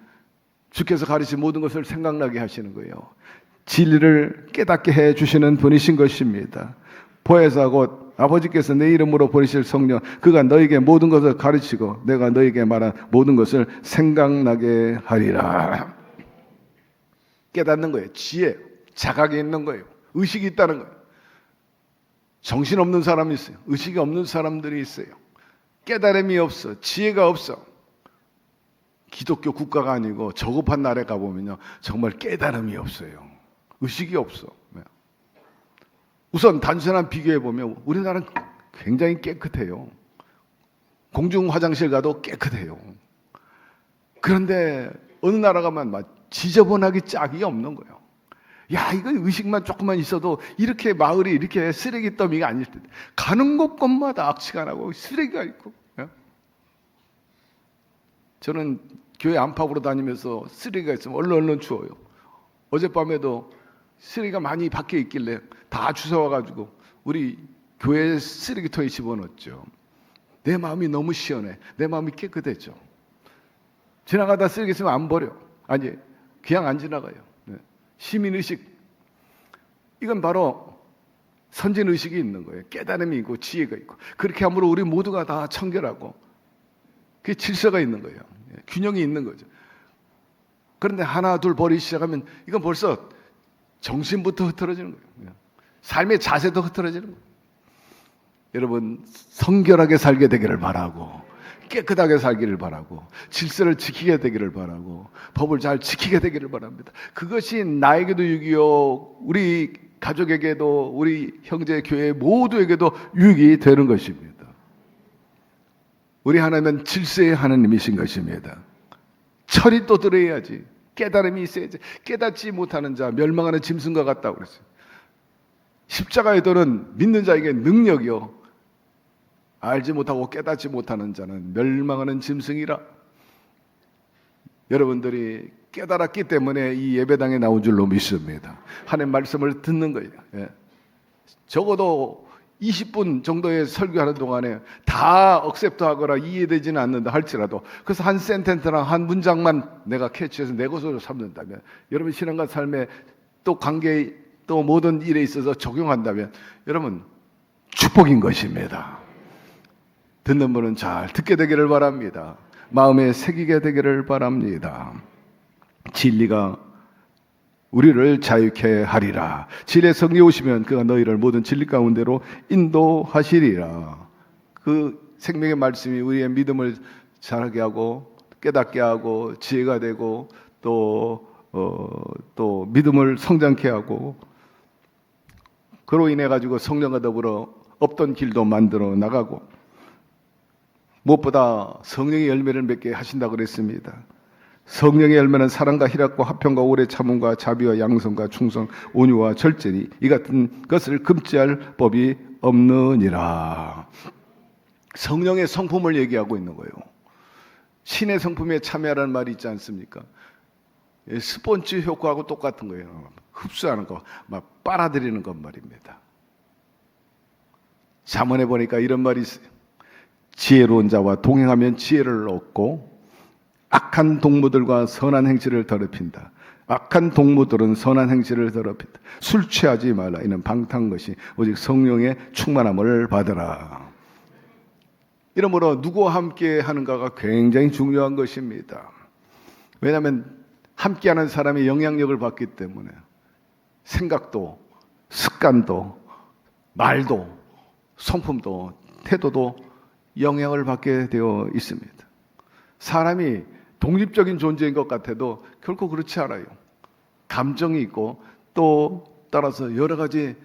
주께서 가르친 모든 것을 생각나게 하시는 거예요. 진리를 깨닫게 해 주시는 분이신 것입니다. 보혜사 곧 아버지께서 내 이름으로 보내실 성령, 그가 너에게 모든 것을 가르치고 내가 너에게 말한 모든 것을 생각나게 하리라. 깨닫는 거예요. 지혜, 자각이 있는 거예요. 의식이 있다는 거예요. 정신없는 사람이 있어요. 의식이 없는 사람들이 있어요. 깨달음이 없어. 지혜가 없어. 기독교 국가가 아니고 저급한 나라에 가보면요, 정말 깨달음이 없어요. 의식이 없어. 우선 단순한 비교해 보면 우리나라는 굉장히 깨끗해요. 공중 화장실 가도 깨끗해요. 그런데 어느 나라 가면 막 지저분하기 짝이 없는 거예요. 야, 이거 의식만 조금만 있어도 이렇게 마을이 이렇게 쓰레기 더미가 아닐 텐데, 가는 곳곳마다 악취가 나고 쓰레기가 있고. 저는 교회 안팎으로 다니면서 쓰레기가 있으면 얼른 주워요. 어젯밤에도 쓰레기가 많이 밖에 있길래 다 주워와가지고 우리 교회 쓰레기통에 집어넣었죠. 내 마음이 너무 시원해. 내 마음이 깨끗했죠. 지나가다 쓰레기 있으면 안 버려. 아니, 그냥 안 지나가요. 시민의식, 이건 바로 선진의식이 있는 거예요. 깨달음이 있고 지혜가 있고, 그렇게 함으로 우리 모두가 다 청결하고 그게 질서가 있는 거예요. 균형이 있는 거죠. 그런데 하나 둘 버리기 시작하면 이건 벌써 정신부터 흐트러지는 거예요. 삶의 자세도 흐트러지는 거예요. 여러분, 성결하게 살게 되기를 바라고, 깨끗하게 살기를 바라고, 질서를 지키게 되기를 바라고, 법을 잘 지키게 되기를 바랍니다. 그것이 나에게도 유익이요, 우리 가족에게도, 우리 형제 교회 모두에게도 유익이 되는 것입니다. 우리 하나님은 질서의 하나님이신 것입니다. 철이 또 들어야지, 깨달음이 있어야지. 깨닫지 못하는 자 멸망하는 짐승과 같다고 그랬어요. 십자가의 도는 믿는 자에게 능력이요, 알지 못하고 깨닫지 못하는 자는 멸망하는 짐승이라. 여러분들이 깨달았기 때문에 이 예배당에 나온 줄로 믿습니다. 하나님 말씀을 듣는 거예요. 적어도 20분 정도의 설교하는 동안에 다 억셉트하거나 이해되지는 않는다 할지라도, 그래서 한 센텐트나 한 문장만 내가 캐치해서 내 것으로 삼는다면, 여러분 신앙과 삶에 또 관계 또 모든 일에 있어서 적용한다면 여러분 축복인 것입니다. 듣는 분은 잘 듣게 되기를 바랍니다. 마음에 새기게 되기를 바랍니다. 진리가 우리를 자유케 하리라. 진리의 성령 오시면 그가 너희를 모든 진리 가운데로 인도하시리라. 그 생명의 말씀이 우리의 믿음을 자라게 하고 깨닫게 하고 지혜가 되고 또 믿음을 성장케 하고, 그로 인해 가지고 성령과 더불어 없던 길도 만들어 나가고, 무엇보다 성령의 열매를 맺게 하신다고 그랬습니다. 성령의 열매는 사랑과 희락과 화평과 오래 참음과 자비와 양성과 충성, 온유와 절제니 이 같은 것을 금지할 법이 없느니라. 성령의 성품을 얘기하고 있는 거예요. 신의 성품에 참여하라는 말이 있지 않습니까? 스폰지 효과하고 똑같은 거예요. 흡수하는 거, 막 빨아들이는 것 말입니다. 잠언에 보니까 이런 말이 있어요. 지혜로운 자와 동행하면 지혜를 얻고 악한 동무들과 선한 행실을 더럽힌다. 악한 동무들은 선한 행실을 더럽힌다. 술 취하지 말라. 이는 방탕한 것이 오직 성령의 충만함을 받으라. 이러므로 누구와 함께 하는가가 굉장히 중요한 것입니다. 왜냐하면 함께하는 사람이 영향력을 받기 때문에 생각도, 습관도, 말도, 성품도, 태도도 영향을 받게 되어 있습니다. 사람이 독립적인 존재인 것 같아도 결코 그렇지 않아요. 감정이 있고 또 따라서 여러 가지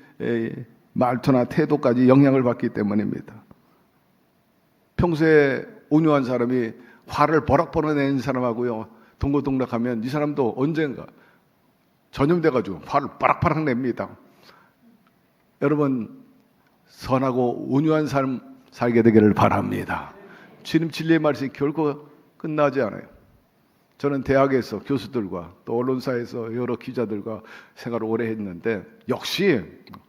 말투나 태도까지 영향을 받기 때문입니다. 평소에 온유한 사람이 화를 버럭버럭 내는 사람하고요, 동고동락하면 이 사람도 언젠가 전염돼가지고 화를 바락바락 냅니다. 여러분, 선하고 온유한 삶 살게 되기를 바랍니다. 주님 진리의 말씀이 결코 끝나지 않아요. 저는 대학에서 교수들과 또 언론사에서 여러 기자들과 생활을 오래 했는데 역시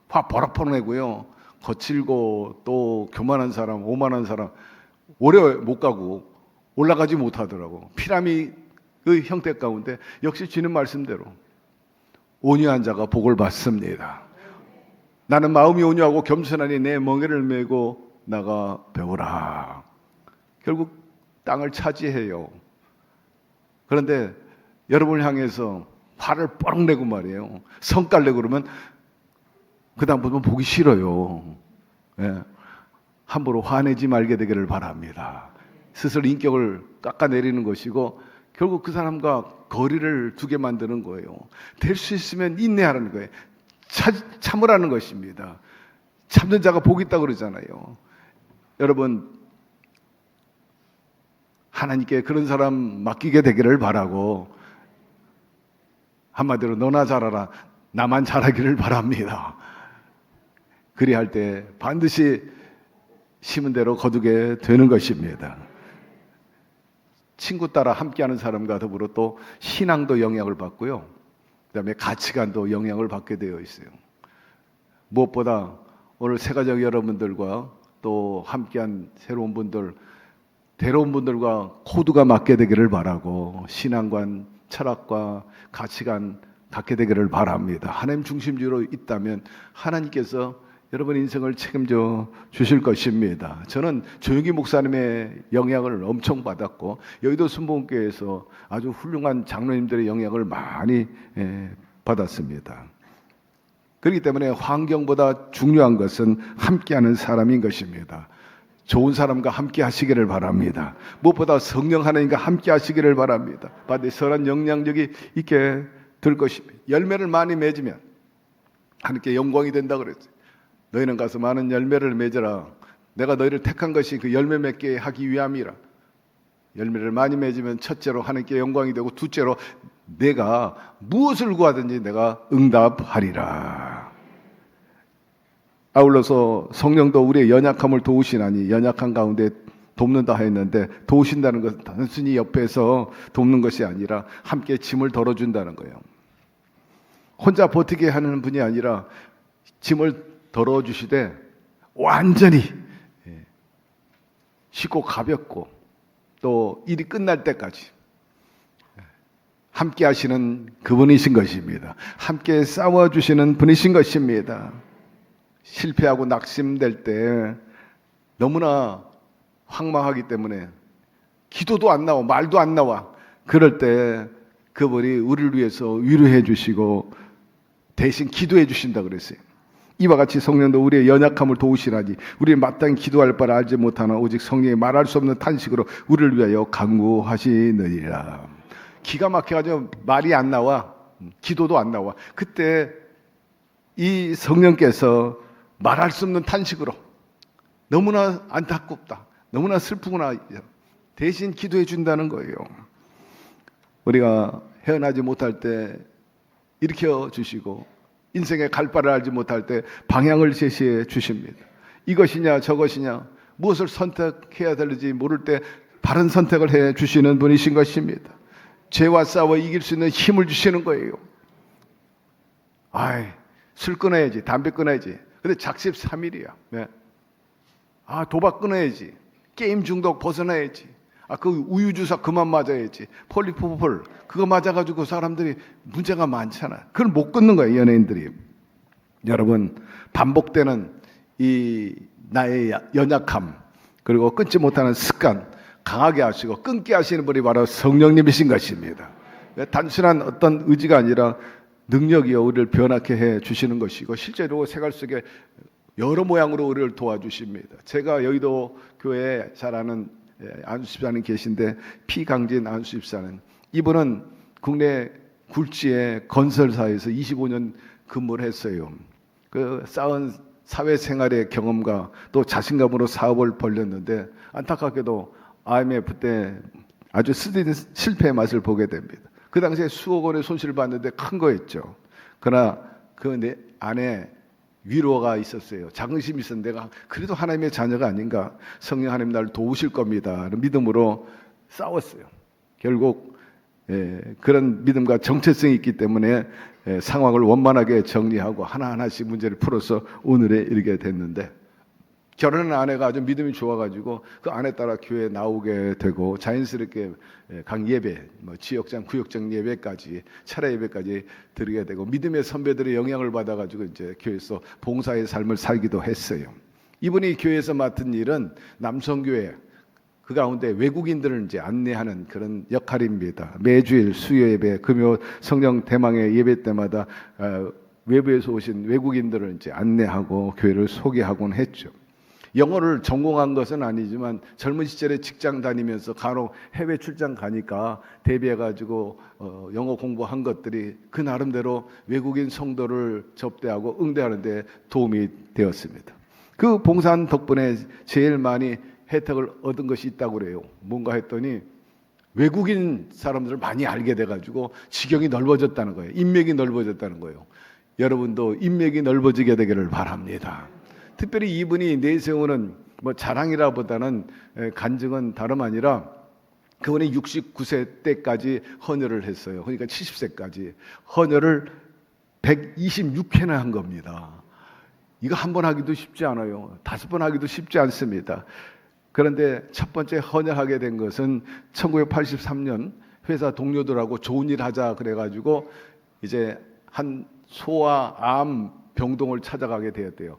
화 버럭버럭 내고요, 거칠고 또 교만한 사람, 오만한 사람 오래 못 가고 올라가지 못하더라고. 피라미드의 형태 가운데 역시 주님 말씀대로 온유한 자가 복을 받습니다. 나는 마음이 온유하고 겸손하니 내 멍에를 메고 나가 배우라. 결국 땅을 차지해요. 그런데 여러분을 향해서 화를 뻐럭 내고 말이에요, 성깔 내고 그러면 그 다음부터는 보기 싫어요. 예. 함부로 화내지 말게 되기를 바랍니다. 스스로 인격을 깎아내리는 것이고 결국 그 사람과 거리를 두게 만드는 거예요. 될 수 있으면 인내하라는 거예요. 참으라는 것입니다. 참는 자가 복이 있다고 그러잖아요. 여러분, 하나님께 그런 사람 맡기게 되기를 바라고, 한마디로 너나 잘하라, 나만 잘하기를 바랍니다. 그리할 때 반드시 심은 대로 거두게 되는 것입니다. 친구 따라 함께하는 사람과 더불어 또 신앙도 영향을 받고요, 그다음에 가치관도 영향을 받게 되어 있어요. 무엇보다 오늘 새가족 여러분들과 또 함께한 새로운 분들, 대로운 분들과 코드가 맞게 되기를 바라고 신앙관, 철학과 가치관 갖게 되기를 바랍니다. 하나님 중심주의로 있다면 하나님께서 여러분 인생을 책임져 주실 것입니다. 저는 조용기 목사님의 영향을 엄청 받았고 여의도 순복음교회에서 아주 훌륭한 장로님들의 영향을 많이 받았습니다. 그렇기 때문에 환경보다 중요한 것은 함께하는 사람인 것입니다. 좋은 사람과 함께 하시기를 바랍니다. 무엇보다 성령 하나님과 함께 하시기를 바랍니다. 반드시 선한 영향력이 있게 될 것입니다. 열매를 많이 맺으면 하나님께 영광이 된다 그랬어요. 너희는 가서 많은 열매를 맺으라. 내가 너희를 택한 것이 그 열매 맺게 하기 위함이라. 열매를 많이 맺으면 첫째로 하나님께 영광이 되고 둘째로 내가 무엇을 구하든지 내가 응답하리라. 아울러서 성령도 우리의 연약함을 도우시나니 연약한 가운데 돕는다 했는데 도우신다는 것은 단순히 옆에서 돕는 것이 아니라 함께 짐을 덜어준다는 거예요. 혼자 버티게 하는 분이 아니라 짐을 덜어주시되 완전히 쉽고 가볍고 또 일이 끝날 때까지 함께 하시는 그분이신 것입니다. 함께 싸워주시는 분이신 것입니다. 실패하고 낙심될 때 너무나 황망하기 때문에 기도도 안 나와, 말도 안 나와. 그럴 때 그분이 우리를 위해서 위로해 주시고 대신 기도해 주신다 그랬어요. 이와 같이 성령도 우리의 연약함을 도우시라니 우리의 마땅히 기도할 바를 알지 못하나 오직 성령이 말할 수 없는 탄식으로 우리를 위하여 간구하시느니라. 기가 막혀가지고 말이 안 나와, 기도도 안 나와. 그때 이 성령께서 말할 수 없는 탄식으로 너무나 안타깝다, 너무나 슬프구나 대신 기도해 준다는 거예요. 우리가 헤어나지 못할 때 일으켜 주시고 인생의 갈 바를 알지 못할 때 방향을 제시해 주십니다. 이것이냐 저것이냐 무엇을 선택해야 될지 모를 때 바른 선택을 해 주시는 분이신 것입니다. 죄와 싸워 이길 수 있는 힘을 주시는 거예요. 아이, 술 끊어야지, 담배 끊어야지. 근데 작심삼일이야. 네. 아, 도박 끊어야지. 게임 중독 벗어나야지. 아, 그 우유 주사 그만 맞아야지. 폴리포폴 그거 맞아가지고 사람들이 문제가 많잖아. 그걸 못 끊는 거예요, 연예인들이. 여러분, 반복되는 이 나의 연약함, 그리고 끊지 못하는 습관 강하게 하시고 끊게 하시는 분이 바로 성령님이신 것입니다. 단순한 어떤 의지가 아니라 능력이요, 우리를 변하게 해 주시는 것이고, 실제로 생활 속에 여러 모양으로 우리를 도와주십니다. 제가 여의도 교회에 잘 아는 안수집사님 계신데, 피강진 안수집사는, 이분은 국내 굴지의 건설사에서 25년 근무를 했어요. 그 쌓은 사회생활의 경험과 또 자신감으로 사업을 벌였는데, 안타깝게도 IMF 때 아주 쓰디쓴 실패의 맛을 보게 됩니다. 그 당시에 수억 원의 손실을 봤는데 큰 거였죠. 그러나 그 내 안에 위로가 있었어요. 자긍심이 있었는데, 내가 그래도 하나님의 자녀가 아닌가, 성령 하나님 나를 도우실 겁니다, 믿음으로 싸웠어요. 결국 그런 믿음과 정체성이 있기 때문에 상황을 원만하게 정리하고 하나하나씩 문제를 풀어서 오늘에 이르게 됐는데, 결혼한 아내가 아주 믿음이 좋아가지고 그 아내 따라 교회에 나오게 되고, 자연스럽게 각 예배, 지역장, 구역장 예배까지, 차례 예배까지 드리게 되고, 믿음의 선배들의 영향을 받아가지고 이제 교회에서 봉사의 삶을 살기도 했어요. 이분이 교회에서 맡은 일은 남성교회, 그 가운데 외국인들을 이제 안내하는 그런 역할입니다. 매주일 수요 예배, 금요 성령 대망의 예배 때마다 외부에서 오신 외국인들을 이제 안내하고 교회를 소개하곤 했죠. 영어를 전공한 것은 아니지만 젊은 시절에 직장 다니면서 간혹 해외 출장 가니까 대비해가지고 영어 공부한 것들이 그 나름대로 외국인 성도를 접대하고 응대하는 데 도움이 되었습니다. 그 봉사한 덕분에 제일 많이 혜택을 얻은 것이 있다고 그래요. 뭔가 했더니 외국인 사람들을 많이 알게 돼가지고 지경이 넓어졌다는 거예요. 인맥이 넓어졌다는 거예요. 여러분도 인맥이 넓어지게 되기를 바랍니다. 특별히 이분이 내세우는 자랑이라보다는 간증은 다름 아니라, 그분이 69세 때까지 헌혈을 했어요. 그러니까 70세까지 헌혈을 126회나 한 겁니다. 이거 한 번 하기도 쉽지 않아요. 5번 하기도 쉽지 않습니다. 그런데 첫 번째 헌혈하게 된 것은 1983년 회사 동료들하고 좋은 일 하자 그래가지고 이제 한 소아 암 병동을 찾아가게 되었대요.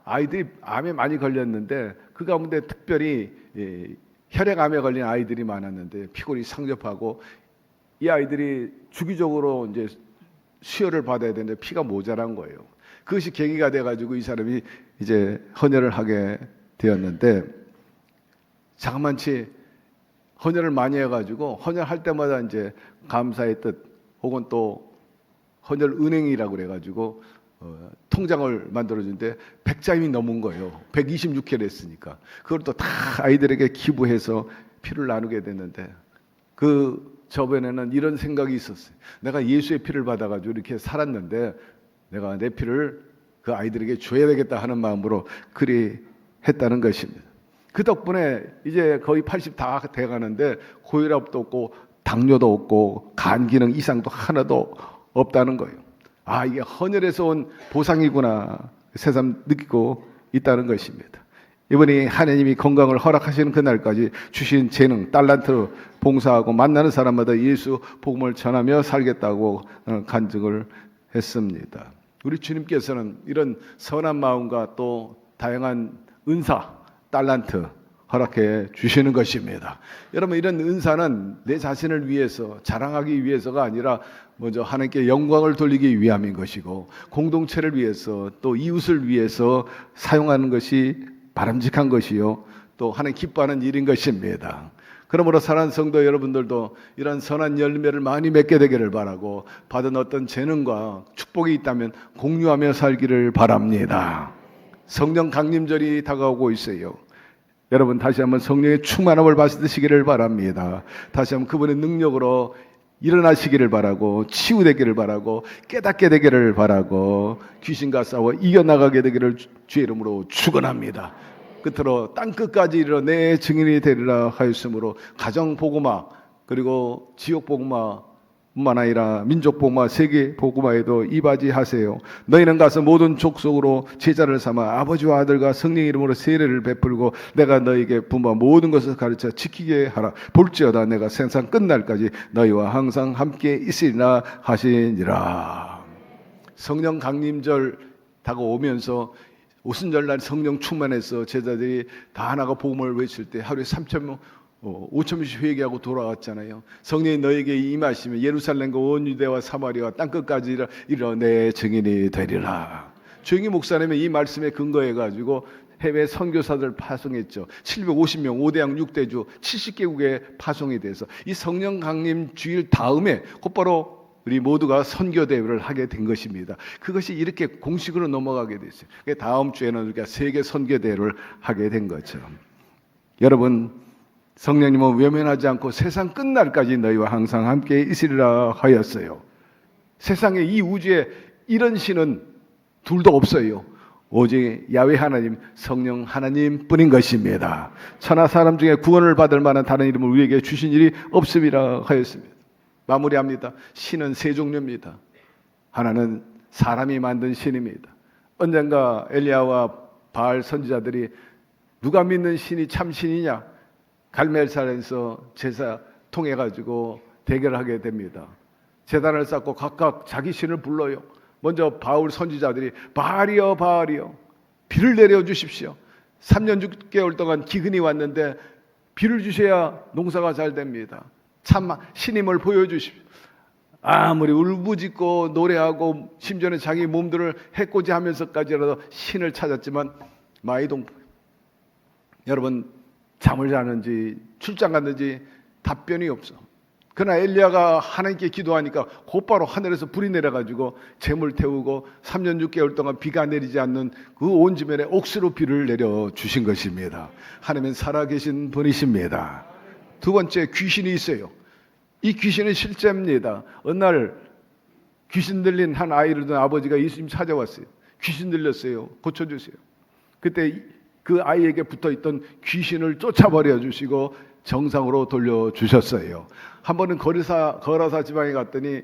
아이들이 암에 많이 걸렸는데, 그 가운데 특별히 혈액암에 걸린 아이들이 많았는데 피골이 상접하고, 이 아이들이 주기적으로 이제 수혈을 받아야 되는데 피가 모자란 거예요. 그것이 계기가 돼가지고 이 사람이 이제 헌혈을 하게 되었는데, 자그만치 헌혈을 많이 해가지고 헌혈할 때마다 이제 감사의 뜻, 혹은 또 헌혈 은행이라고 그래가지고 통장을 만들어주는데 100장이 넘은 거예요. 126회를 했으니까. 그걸 또 다 아이들에게 기부해서 피를 나누게 됐는데, 그 저번에는 이런 생각이 있었어요. 내가 예수의 피를 받아가지고 이렇게 살았는데, 내가 내 피를 그 아이들에게 줘야 되겠다 하는 마음으로 그리 했다는 것입니다. 그 덕분에 이제 거의 80 다 돼가는데 고혈압도 없고 당뇨도 없고 간 기능 이상도 하나도 없다는 거예요. 아, 이게 헌혈에서 온 보상이구나 새삼 느끼고 있다는 것입니다. 이번에 하나님이 건강을 허락하시는 그날까지 주신 재능, 달란트로 봉사하고 만나는 사람마다 예수 복음을 전하며 살겠다고 간증을 했습니다. 우리 주님께서는 이런 선한 마음과 또 다양한 은사, 달란트 허락해 주시는 것입니다. 여러분, 이런 은사는 내 자신을 위해서 자랑하기 위해서가 아니라 먼저 하나님께 영광을 돌리기 위함인 것이고, 공동체를 위해서 또 이웃을 위해서 사용하는 것이 바람직한 것이요, 또 하나님 기뻐하는 일인 것입니다. 그러므로 사랑하는 성도 여러분들도 이런 선한 열매를 많이 맺게 되기를 바라고, 받은 어떤 재능과 축복이 있다면 공유하며 살기를 바랍니다. 성령 강림절이 다가오고 있어요. 여러분, 다시 한번 성령의 충만함을 받으시기를 바랍니다. 다시 한번 그분의 능력으로 일어나시기를 바라고, 치유되기를 바라고, 깨닫게 되기를 바라고, 귀신과 싸워 이겨나가게 되기를 주의 이름으로 축원합니다. 끝으로 땅끝까지 이르러 내 증인이 되리라 하였으므로 가정 복음화, 그리고 지역 복음화뿐만 아니라 민족 복음화, 세계 복음화에도 이바지하세요. 너희는 가서 모든 족속으로 제자를 삼아 아버지와 아들과 성령 이름으로 세례를 베풀고 내가 너희에게 분부한 모든 것을 가르쳐 지키게 하라. 볼지어다 내가 세상 끝날까지 너희와 항상 함께 있으리라 하시니라. 성령 강림절 다가오면서 오순절날 성령 충만해서 제자들이 다 하나가 복음을 외칠 때 하루에 5,000명씩 회개하고 돌아왔잖아요. 성령이 너에게 임하시면 예루살렘과 온 유대와 사마리아와 땅끝까지 이르러 내 증인이 되리라. 조영희 목사님은 이 말씀에 근거해가지고 해외 선교사들 파송했죠. 750명 5대양 6대주 70개국에 파송이 돼서 이 성령 강림 주일 다음에 곧바로 우리 모두가 선교 대회를 하게 된 것입니다. 그것이 이렇게 공식으로 넘어가게 됐어요. 다음 주에는 우리가 세계 선교 대회를 하게 된 거죠. 여러분, 성령님은 외면하지 않고 세상 끝날까지 너희와 항상 함께 있으리라 하였어요. 세상에 이 우주에 이런 신은 둘도 없어요. 오직 야훼 하나님, 성령 하나님 뿐인 것입니다. 천하 사람 중에 구원을 받을 만한 다른 이름을 우리에게 주신 일이 없음이라 하였습니다. 마무리합니다. 신은 세 종류입니다. 하나는 사람이 만든 신입니다. 언젠가 엘리야와 바알 선지자들이 누가 믿는 신이 참 신이냐? 갈멜산에서 제사 통해 가지고 대결하게 됩니다. 제단을 쌓고 각각 자기 신을 불러요. 먼저 바울 선지자들이 바알이여 바알이여 비를 내려 주십시오. 3년 6개월 동안 기근이 왔는데 비를 주셔야 농사가 잘 됩니다. 참 신임을 보여주십시오. 아무리 울부짖고 노래하고 심지어는 자기 몸들을 해코지하면서까지라도 신을 찾았지만 마이동 여러분 잠을 자는지 출장 갔는지 답변이 없어. 그러나 엘리야가 하나님께 기도하니까 곧바로 하늘에서 불이 내려가지고 재물 태우고 3년 6개월 동안 비가 내리지 않는 그 온 지면에 옥수로 비를 내려주신 것입니다. 하나님은 살아계신 분이십니다. 두 번째, 귀신이 있어요. 이 귀신은 실제입니다. 어느 날 귀신 들린 한 아이를 둔 아버지가 예수님 찾아왔어요. 귀신 들렸어요. 고쳐주세요. 그때 그 아이에게 붙어있던 귀신을 쫓아버려 주시고 정상으로 돌려주셨어요. 한 번은 거라사 지방에 갔더니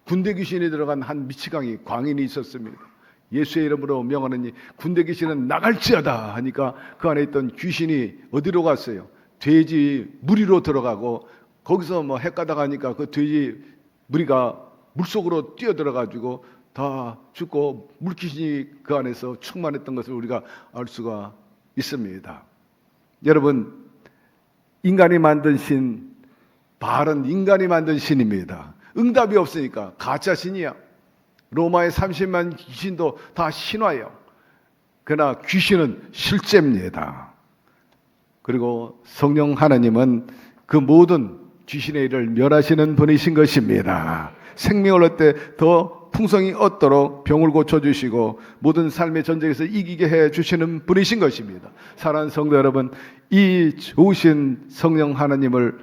군대 귀신이 들어간 한 미치광이 광인이 있었습니다. 예수의 이름으로 명하느니 군대 귀신은 나갈지어다 하니까 그 안에 있던 귀신이 어디로 갔어요? 돼지 무리로 들어가고 거기서 뭐 헷가다 가니까 그 돼지 무리가 물속으로 뛰어들어가지고 다 죽고 물귀신이 그 안에서 충만했던 것을 우리가 알 수가 있습니다. 여러분, 인간이 만든 신, 바알은 인간이 만든 신입니다. 응답이 없으니까 가짜 신이야. 로마의 30만 귀신도 다 신화예요. 그러나 귀신은 실제입니다. 그리고 성령 하나님은 그 모든 귀신의 일을 멸하시는 분이신 것입니다. 생명을 얻을 때 더 풍성히 얻도록 병을 고쳐주시고 모든 삶의 전쟁에서 이기게 해주시는 분이신 것입니다. 사랑하는 성도 여러분, 이 좋으신 성령 하나님을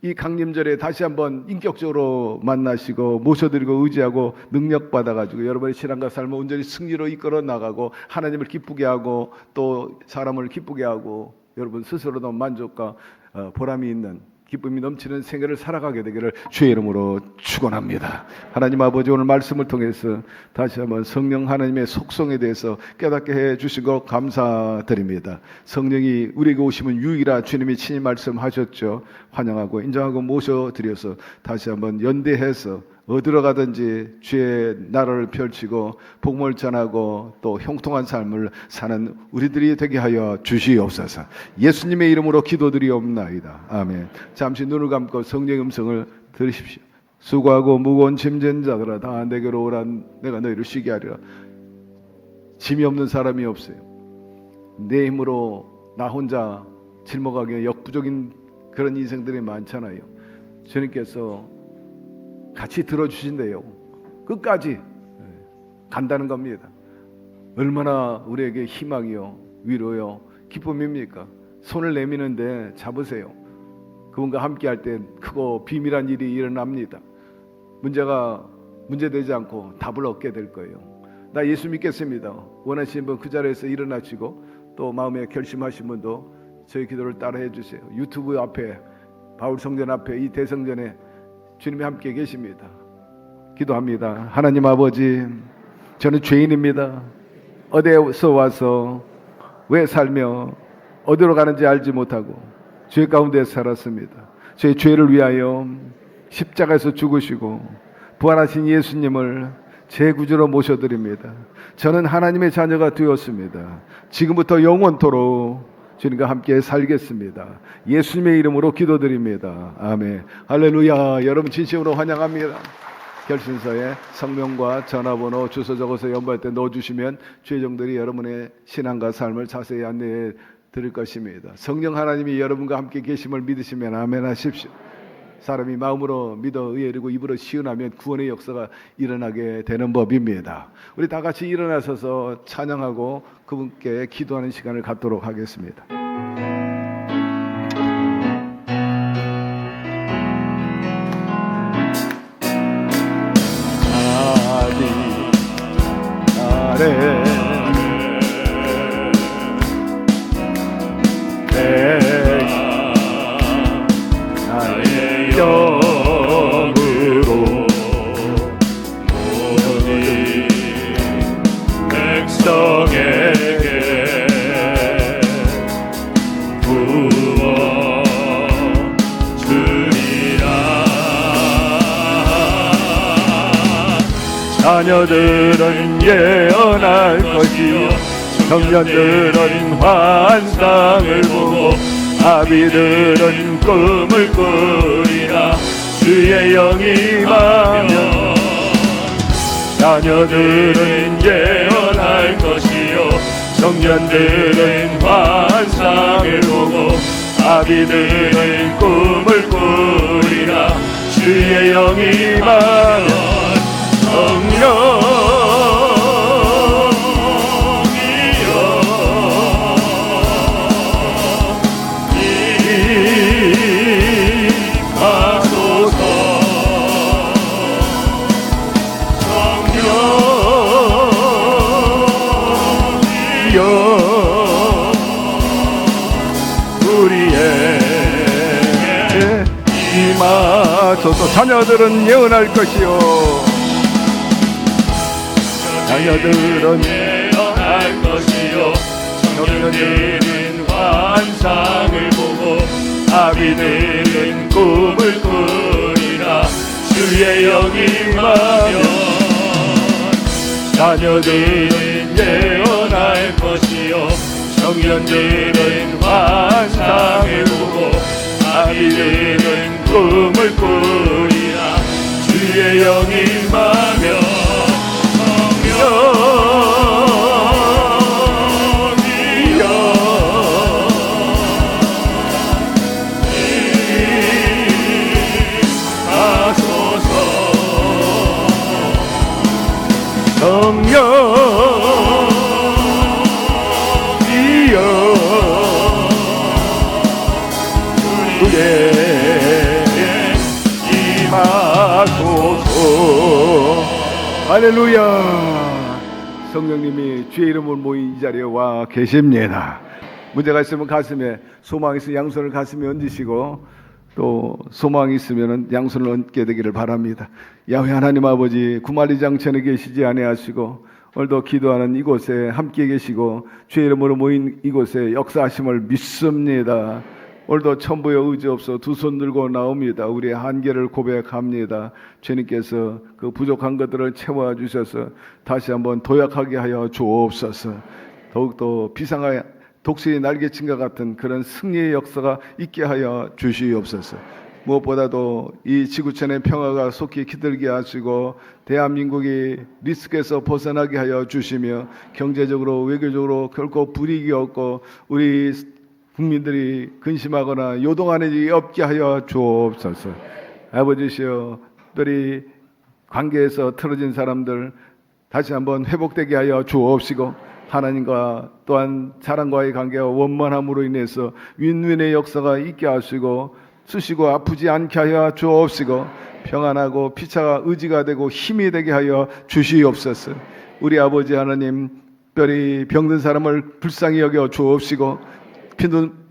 이 강림절에 다시 한번 인격적으로 만나시고 모셔드리고 의지하고 능력받아가지고 여러분의 신앙과 삶을 온전히 승리로 이끌어 나가고 하나님을 기쁘게 하고 또 사람을 기쁘게 하고 여러분 스스로도 만족과 보람이 있는 기쁨이 넘치는 생애를 살아가게 되기를 주의 이름으로 축원합니다. 하나님 아버지, 오늘 말씀을 통해서 다시 한번 성령 하나님의 속성에 대해서 깨닫게 해주신 것 감사드립니다. 성령이 우리에게 오시면 유일하 주님이 친히 말씀하셨죠. 환영하고 인정하고 모셔드려서 다시 한번 연대해서 어디로 가든지 주의 나라를 펼치고 복음을 전하고 또 형통한 삶을 사는 우리들이 되게 하여 주시옵소서. 예수님의 이름으로 기도드리옵나이다. 아멘. 잠시 눈을 감고 성령의 음성을 들으십시오. 수고하고 무거운 짐진 자들아 다 내게로 오라. 내가 너희를 쉬게 하리라. 짐이 없는 사람이 없어요. 내 힘으로 나 혼자 짊어가기에 역부족인 그런 인생들이 많잖아요. 주님께서 같이 들어주신대요. 끝까지 간다는 겁니다. 얼마나 우리에게 희망이요, 위로요, 기쁨입니까? 손을 내미는데 잡으세요. 그분과 함께 할 때 크고 비밀한 일이 일어납니다. 문제가 문제되지 않고 답을 얻게 될 거예요. 나 예수 믿겠습니다. 원하시는 분 그 자리에서 일어나시고 또 마음에 결심하신 분도 저희 기도를 따라해 주세요. 유튜브 앞에 바울 성전 앞에 이 대성전에 주님이 함께 계십니다. 기도합니다. 하나님 아버지, 저는 죄인입니다. 어디에서 와서 왜 살며 어디로 가는지 알지 못하고 죄 가운데 살았습니다. 저의 죄를 위하여 십자가에서 죽으시고 부활하신 예수님을 제 구주로 모셔드립니다. 저는 하나님의 자녀가 되었습니다. 지금부터 영원토록 주님과 함께 살겠습니다. 예수님의 이름으로 기도드립니다. 아멘. 할렐루야. 여러분 진심으로 환영합니다. 결신서에 성명과 전화번호, 주소 적어서 연보할 때 넣어주시면 죄종들이 여러분의 신앙과 삶을 자세히 안내해 드릴 것입니다. 성령 하나님이 여러분과 함께 계심을 믿으시면 아멘 하십시오. 사람이 마음으로 믿어 의에 이르고 입으로 시은하면 구원의 역사가 일어나게 되는 법입니다. 우리 다 같이 일어나셔서 찬양하고 그분께 기도하는 시간을 갖도록 하겠습니다. 아래 나의 영으로 모든 백성에게 부어 주리라. 자녀들은 예언할 것이요 청년들은 환상을 보고 아비들은 꿈을 꾸리라. 주의 영이 임하면 자녀들은 예언할 것이요 청년들은 환상을 보고 아비들은 꿈을 꾸리라. 주의 영이 임하면 우리에게 임하소서. 자녀들은 예언할 것이요 자녀들은 예언할 것이요 청년들은 환상을 보고 아비들은 꿈을 꾸리라. 주의 영이 임하면 자녀들은 예언할 것이요 청년들은 환상을 보고 아비들은 꿈을 꾸리라. 주의 영이 임하면 할렐루야. 성령님이 주의 이름을 모인 이 자리에 와 계십니다. 문제가 있으면 가슴에, 소망이 있으면 양손을 가슴에 얹으시고 또 소망이 있으면 양손을 얹게 되기를 바랍니다. 야훼 하나님 아버지, 구말리 장천에 계시지 아니하시고 오늘도 기도하는 이곳에 함께 계시고 주의 이름으로 모인 이곳에 역사하심을 믿습니다. 오늘도 천부의 의지 없어 두 손 들고 나옵니다. 우리의 한계를 고백합니다. 주님께서 그 부족한 것들을 채워주셔서 다시 한번 도약하게 하여 주옵소서. 더욱더 비상하여 독수리 날개친과 같은 그런 승리의 역사가 있게 하여 주시옵소서. 무엇보다도 이 지구촌의 평화가 속히 기들게 하시고 대한민국이 리스크에서 벗어나게 하여 주시며 경제적으로 외교적으로 결코 불이익이 없고 우리 국민들이 근심하거나 요동하는 일이 없게 하여 주옵소서. 아버지시여, 특별히 관계에서 틀어진 사람들 다시 한번 회복되게 하여 주옵시고 하나님과 또한 사람과의 관계와 원만함으로 인해서 윈윈의 역사가 있게 하시고 쓰시고 아프지 않게 하여 주옵시고 평안하고 피차가 의지가 되고 힘이 되게 하여 주시옵소서. 우리 아버지 하나님, 특별히 병든 사람을 불쌍히 여겨 주옵시고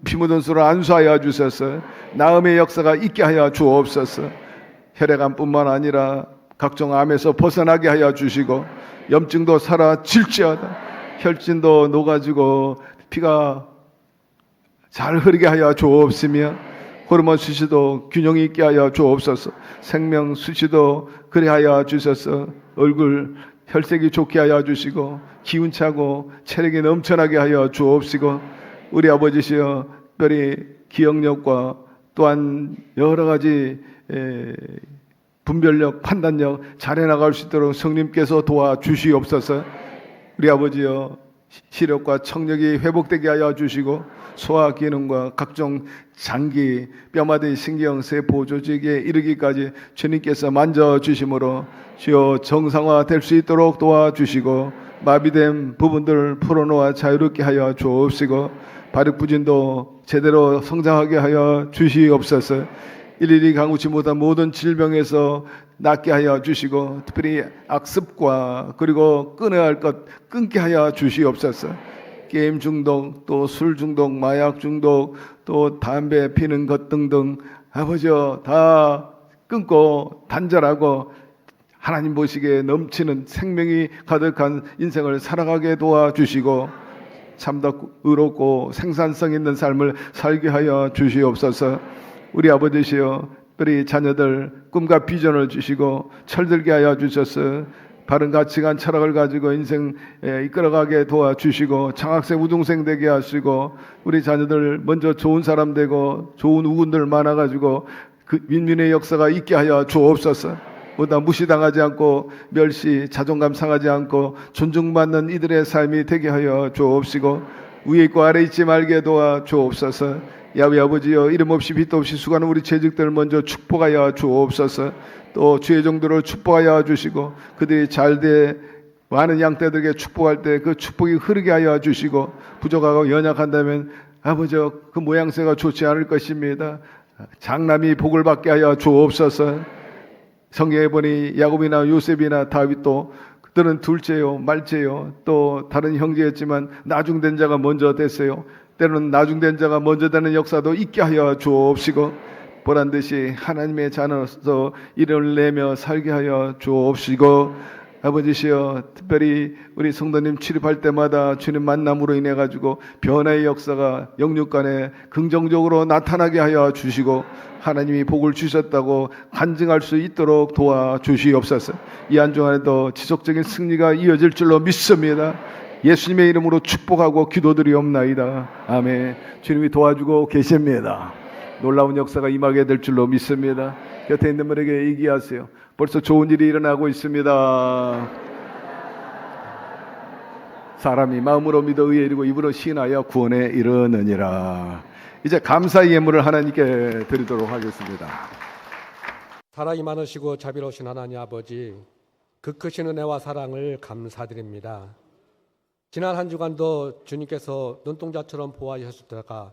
피 묻은 수를 안수하여 주셔서 나음의 역사가 있게 하여 주옵소서. 혈액암뿐만 아니라 각종 암에서 벗어나게 하여 주시고 염증도 사라질지어다. 혈진도 녹아지고 피가 잘 흐르게 하여 주옵시며 호르몬 수치도 균형 있게 하여 주옵소서. 생명 수치도 그래 하여 주셔서 얼굴 혈색이 좋게 하여 주시고 기운차고 체력이 넘쳐나게 하여 주옵시고 우리 아버지시여 특별히 기억력과 또한 여러 가지 분별력, 판단력 잘해 나갈 수 있도록 성령님께서 도와주시옵소서. 우리 아버지여 시력과 청력이 회복되게 하여 주시고 소화 기능과 각종 장기, 뼈마디, 신경, 세포 조직에 이르기까지 주님께서 만져주심으로 주여 정상화 될 수 있도록 도와주시고 마비된 부분들을 풀어놓아 자유롭게 하여 주옵시고 발육부진도 제대로 성장하게 하여 주시옵소서. 일일이 강우치 못한 모든 질병에서 낫게 하여 주시고 특별히 악습과 그리고 끊어야 할 것 끊게 하여 주시옵소서. 게임 중독, 또 술 중독, 마약 중독, 또 담배 피는 것 등등 아버지여 다 끊고 단절하고 하나님 보시기에 넘치는 생명이 가득한 인생을 살아가게 도와주시고 참답고 의롭고 생산성 있는 삶을 살게 하여 주시옵소서. 우리 아버지시여 특별히 자녀들 꿈과 비전을 주시고 철들게 하여 주셔서 바른 가치관 철학을 가지고 인생 이끌어가게 도와주시고 장학생 우등생 되게 하시고 우리 자녀들 먼저 좋은 사람 되고 좋은 우군들 많아가지고 그 민민의 역사가 있게 하여 주옵소서. 보다 무시당하지 않고 멸시 자존감 상하지 않고 존중받는 이들의 삶이 되게 하여 주옵시고 위에 있고 아래 있지 말게 도와 주옵소서. 야외 아버지여 이름 없이 빛도 없이 수고하는 우리 재직들 먼저 축복하여 주옵소서. 또 주의 정도로 축복하여 주시고 그들이 잘돼 많은 양떼들에게 축복할 때 그 축복이 흐르게 하여 주시고 부족하고 연약한다면 아버지여 그 모양새가 좋지 않을 것입니다. 장남이 복을 받게 하여 주옵소서. 성경에 보니 야곱이나 요셉이나 다윗도 그들은 둘째요 말째요 또 다른 형제였지만 나중된 자가 먼저 됐어요. 때로는 나중된 자가 먼저 되는 역사도 있게 하여 주옵시고 보란듯이 하나님의 자녀로서 이름을 내며 살게 하여 주옵시고 아버지시여 특별히 우리 성도님 출입할 때마다 주님 만남으로 인해 가지고 변화의 역사가 영육간에 긍정적으로 나타나게 하여 주시고 하나님이 복을 주셨다고 간증할 수 있도록 도와주시옵소서. 이 한 주 안에도 지속적인 승리가 이어질 줄로 믿습니다. 예수님의 이름으로 축복하고 기도드리옵나이다. 아멘. 주님이 도와주고 계십니다. 놀라운 역사가 임하게 될 줄로 믿습니다. 곁에 있는 분에게 얘기하세요. 벌써 좋은 일이 일어나고 있습니다. 사람이 마음으로 믿어 의에 이르고 입으로 시인하여 구원에 이르느니라. 이제 감사의 예물을 하나님께 드리도록 하겠습니다. 사랑이 많으시고 자비로우신 하나님 아버지, 그 크신 은혜와 사랑을 감사드립니다. 지난 한 주간도 주님께서 눈동자처럼 보호하셨다가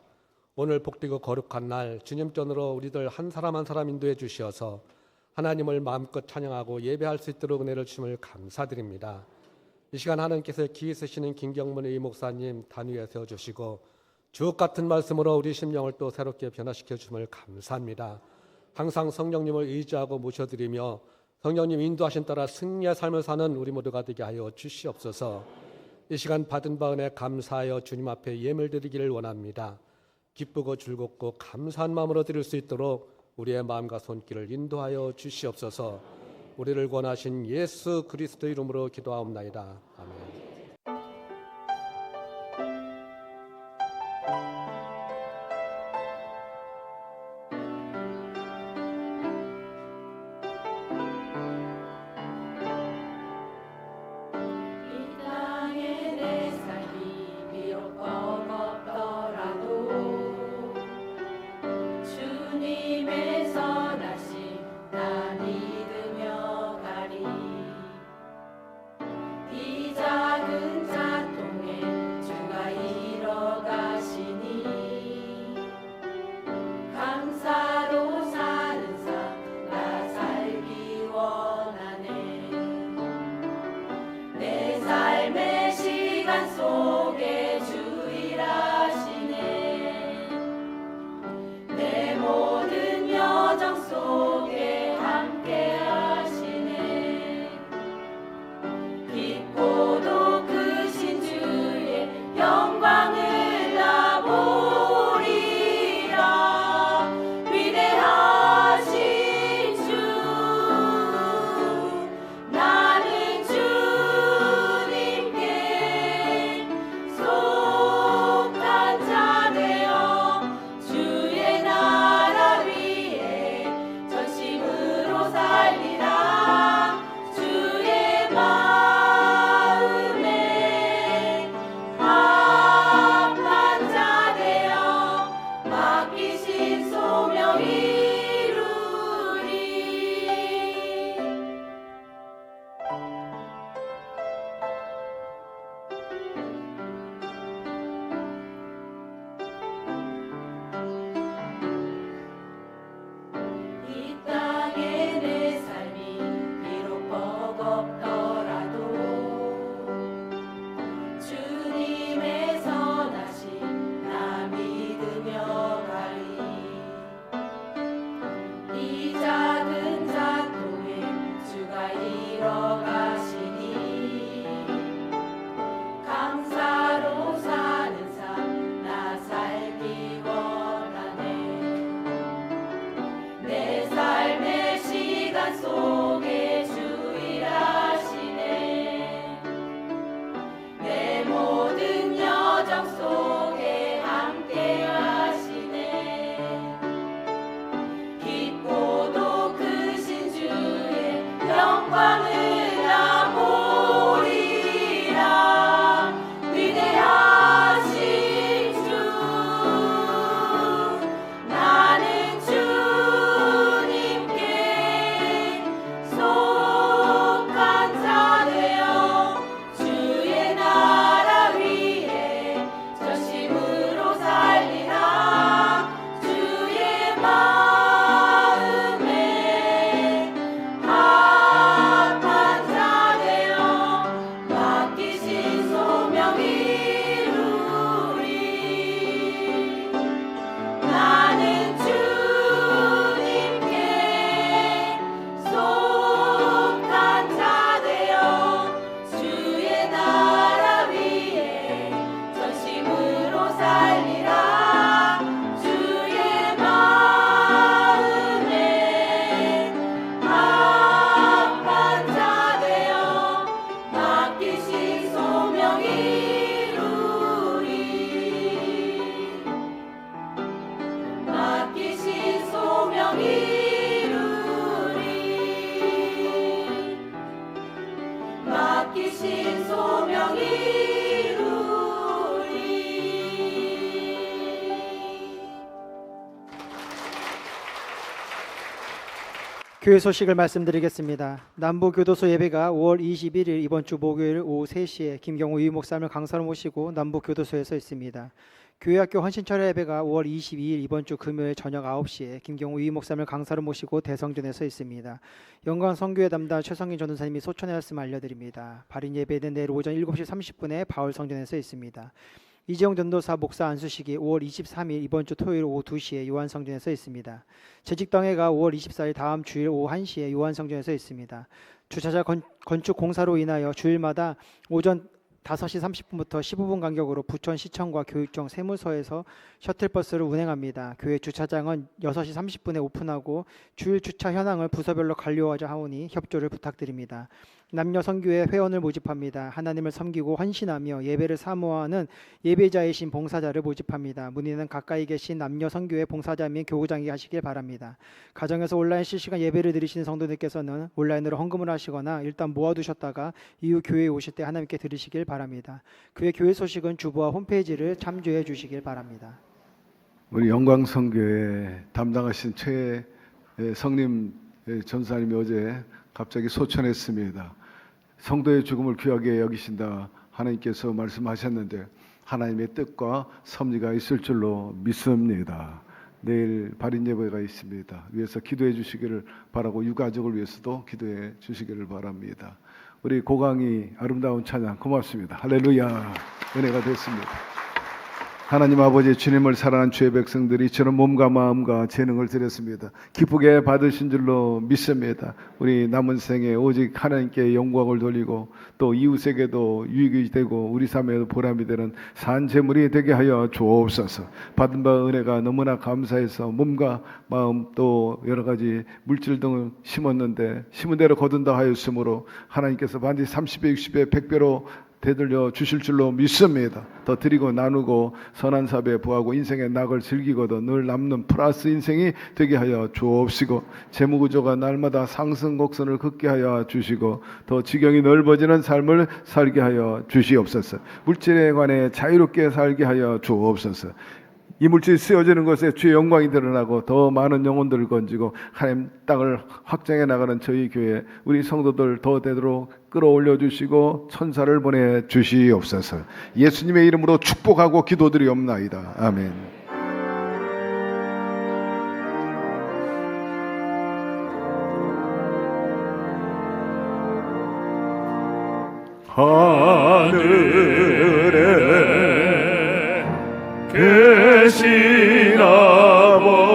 오늘 복되고 거룩한 날 주님 전으로 우리들 한 사람 한 사람 인도해 주시어서 하나님을 마음껏 찬양하고 예배할 수 있도록 은혜를 주심을 감사드립니다. 이 시간 하나님께서 기회 쓰시는 김경문 의 목사님 단위에 세워주시고 주옥 같은 말씀으로 우리 심령을 또 새롭게 변화시켜 주심을 감사합니다. 항상 성령님을 의지하고 모셔드리며 성령님 인도하신 따라 승리의 삶을 사는 우리 모두가 되게 하여 주시옵소서. 이 시간 받은 바 은혜 감사하여 주님 앞에 예물 드리기를 원합니다. 기쁘고 즐겁고 감사한 마음으로 드릴 수 있도록 우리의 마음과 손길을 인도하여 주시옵소서. 우리를 권하신 예수 그리스도 이름으로 기도하옵나이다. 아멘. 이 땅에 내 삶이 비록 버겁더라도 주님의 선하심 나 믿으며 가리 이 작은 교회 소식을 말씀드리겠습니다. 남부교도소 예배가 5월 21일 이번 주 목요일 오후 3시에 김경호 유목사님을 강사로 모시고 남부교도소에서 있습니다. 교회학교 헌신철야 예배가 5월 22일 이번 주 금요일 저녁 9시에 김경호 유목사님을 강사로 모시고 대성전에서 있습니다. 영광 선교회 담당 최성인 전도사님이 소천의 말씀 알려드립니다. 발인 예배는 내일 오전 7시 30분에 바울성전에서 있습니다. 이재용 전도사 목사 안수식이 5월 23일 이번 주 토요일 오후 2시에 요한성전에서 있습니다. 재직당회가 5월 24일 다음 주일 오후 1시에 요한성전에서 있습니다. 주차장 건축 공사로 인하여 주일마다 오전 5시 30분부터 15분 간격으로 부천시청과 교육청 세무서에서 셔틀버스를 운행합니다. 교회 주차장은 6시 30분에 오픈하고 주일 주차 현황을 부서별로 관리하자 하오니 협조를 부탁드립니다. 남녀 선교회 회원을 모집합니다. 하나님을 섬기고 헌신하며 예배를 사모하는 예배자이신 봉사자를 모집합니다. 문의는 가까이 계신 남녀 선교회 봉사자 및 교구장이 하시길 바랍니다. 가정에서 온라인 실시간 예배를 드리시는 성도님께서는 온라인으로 헌금을 하시거나 일단 모아두셨다가 이후 교회에 오실 때 하나님께 드리시길 바랍니다. 그의 교회 소식은 주보와 홈페이지를 참조해 주시길 바랍니다. 우리 영광성교회 담당하신 최 성님 전사님이 어제 갑자기 소천했습니다. 성도의 죽음을 귀하게 여기신다 하나님께서 말씀하셨는데 하나님의 뜻과 섭리가 있을 줄로 믿습니다. 내일 발인 예배가 있습니다. 위해서 기도해 주시기를 바라고 유가족을 위해서도 기도해 주시기를 바랍니다. 우리 고강이 아름다운 찬양 고맙습니다. 할렐루야. 은혜가 됐습니다. 하나님 아버지 주님을 사랑한 주의 백성들이 이처럼 몸과 마음과 재능을 드렸습니다. 기쁘게 받으신 줄로 믿습니다. 우리 남은 생에 오직 하나님께 영광을 돌리고 또 이웃에게도 유익이 되고 우리 삶에도 보람이 되는 산 제물이 되게 하여 주옵소서. 받은 바 은혜가 너무나 감사해서 몸과 마음 또 여러 가지 물질 등을 심었는데 심은 대로 거둔다 하였으므로 하나님께서 반드시 30배 60배 100배로 되돌려 주실 줄로 믿습니다. 더 드리고 나누고 선한 사배에 부하고 인생의 낙을 즐기고도 늘 남는 플러스 인생이 되게 하여 주옵시고 재무구조가 날마다 상승 곡선을 긋게 하여 주시고 더 지경이 넓어지는 삶을 살게 하여 주시옵소서. 물질에 관해 자유롭게 살게 하여 주옵소서. 이 물질이 쓰여지는 것에 주의 영광이 드러나고 더 많은 영혼들을 건지고 하나님 땅을 확장해 나가는 저희 교회 우리 성도들 더 되도록 끌어올려 주시고 천사를 보내 주시옵소서. 예수님의 이름으로 축복하고 기도드리옵나이다. 아멘. 하늘에 계신 아버지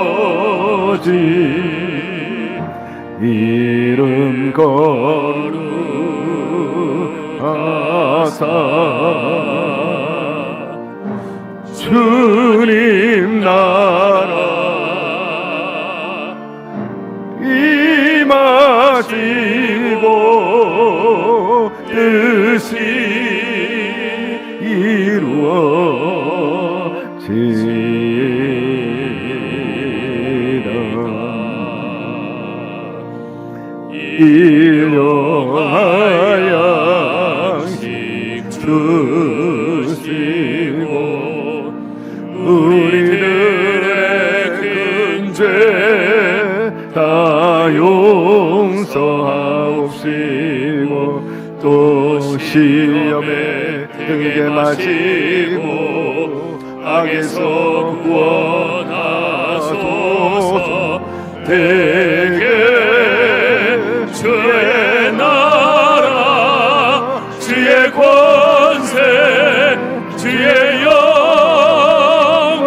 이름 거룩하사 주님 나라 임하시고 뜻이 일용할 양식 주시고 우리들의 근죄 다 용서하옵시고 또 시험에 등게 마시고 악에서 구원하소서. 대개 주의 나라 주의 권세 주의 영광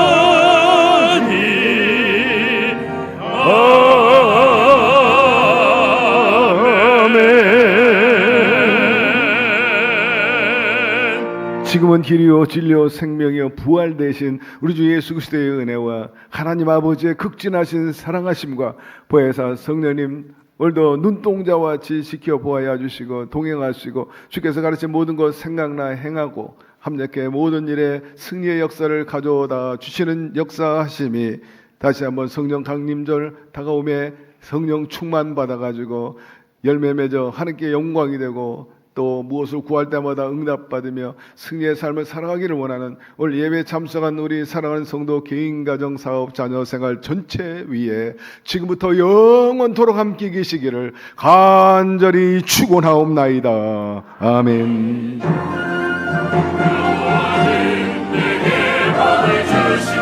영원히 아멘. 지금은 길이요 진리요 생명이요 부활 되신 우리 주 예수 그리스도의 은혜와 하나님 아버지의 극진하신 사랑하심과 보혜사 성령님 오늘도 눈동자와 같이 지켜보아야 주시고 동행하시고 주께서 가르친 모든 것 생각나 행하고 합력해 모든 일에 승리의 역사를 가져다 주시는 역사하심이 다시 한번 성령 강림절 다가오매 성령 충만 받아가지고 열매 맺어 하나님께 영광이 되고 또 무엇을 구할 때마다 응답받으며 승리의 삶을 살아가기를 원하는 오늘 예배에 참석한 우리 사랑하는 성도 개인, 가정, 사업, 자녀 생활 전체 위에 지금부터 영원토록 함께 계시기를 간절히 축원하옵나이다. 아멘. 내게 복을 주시옵소서.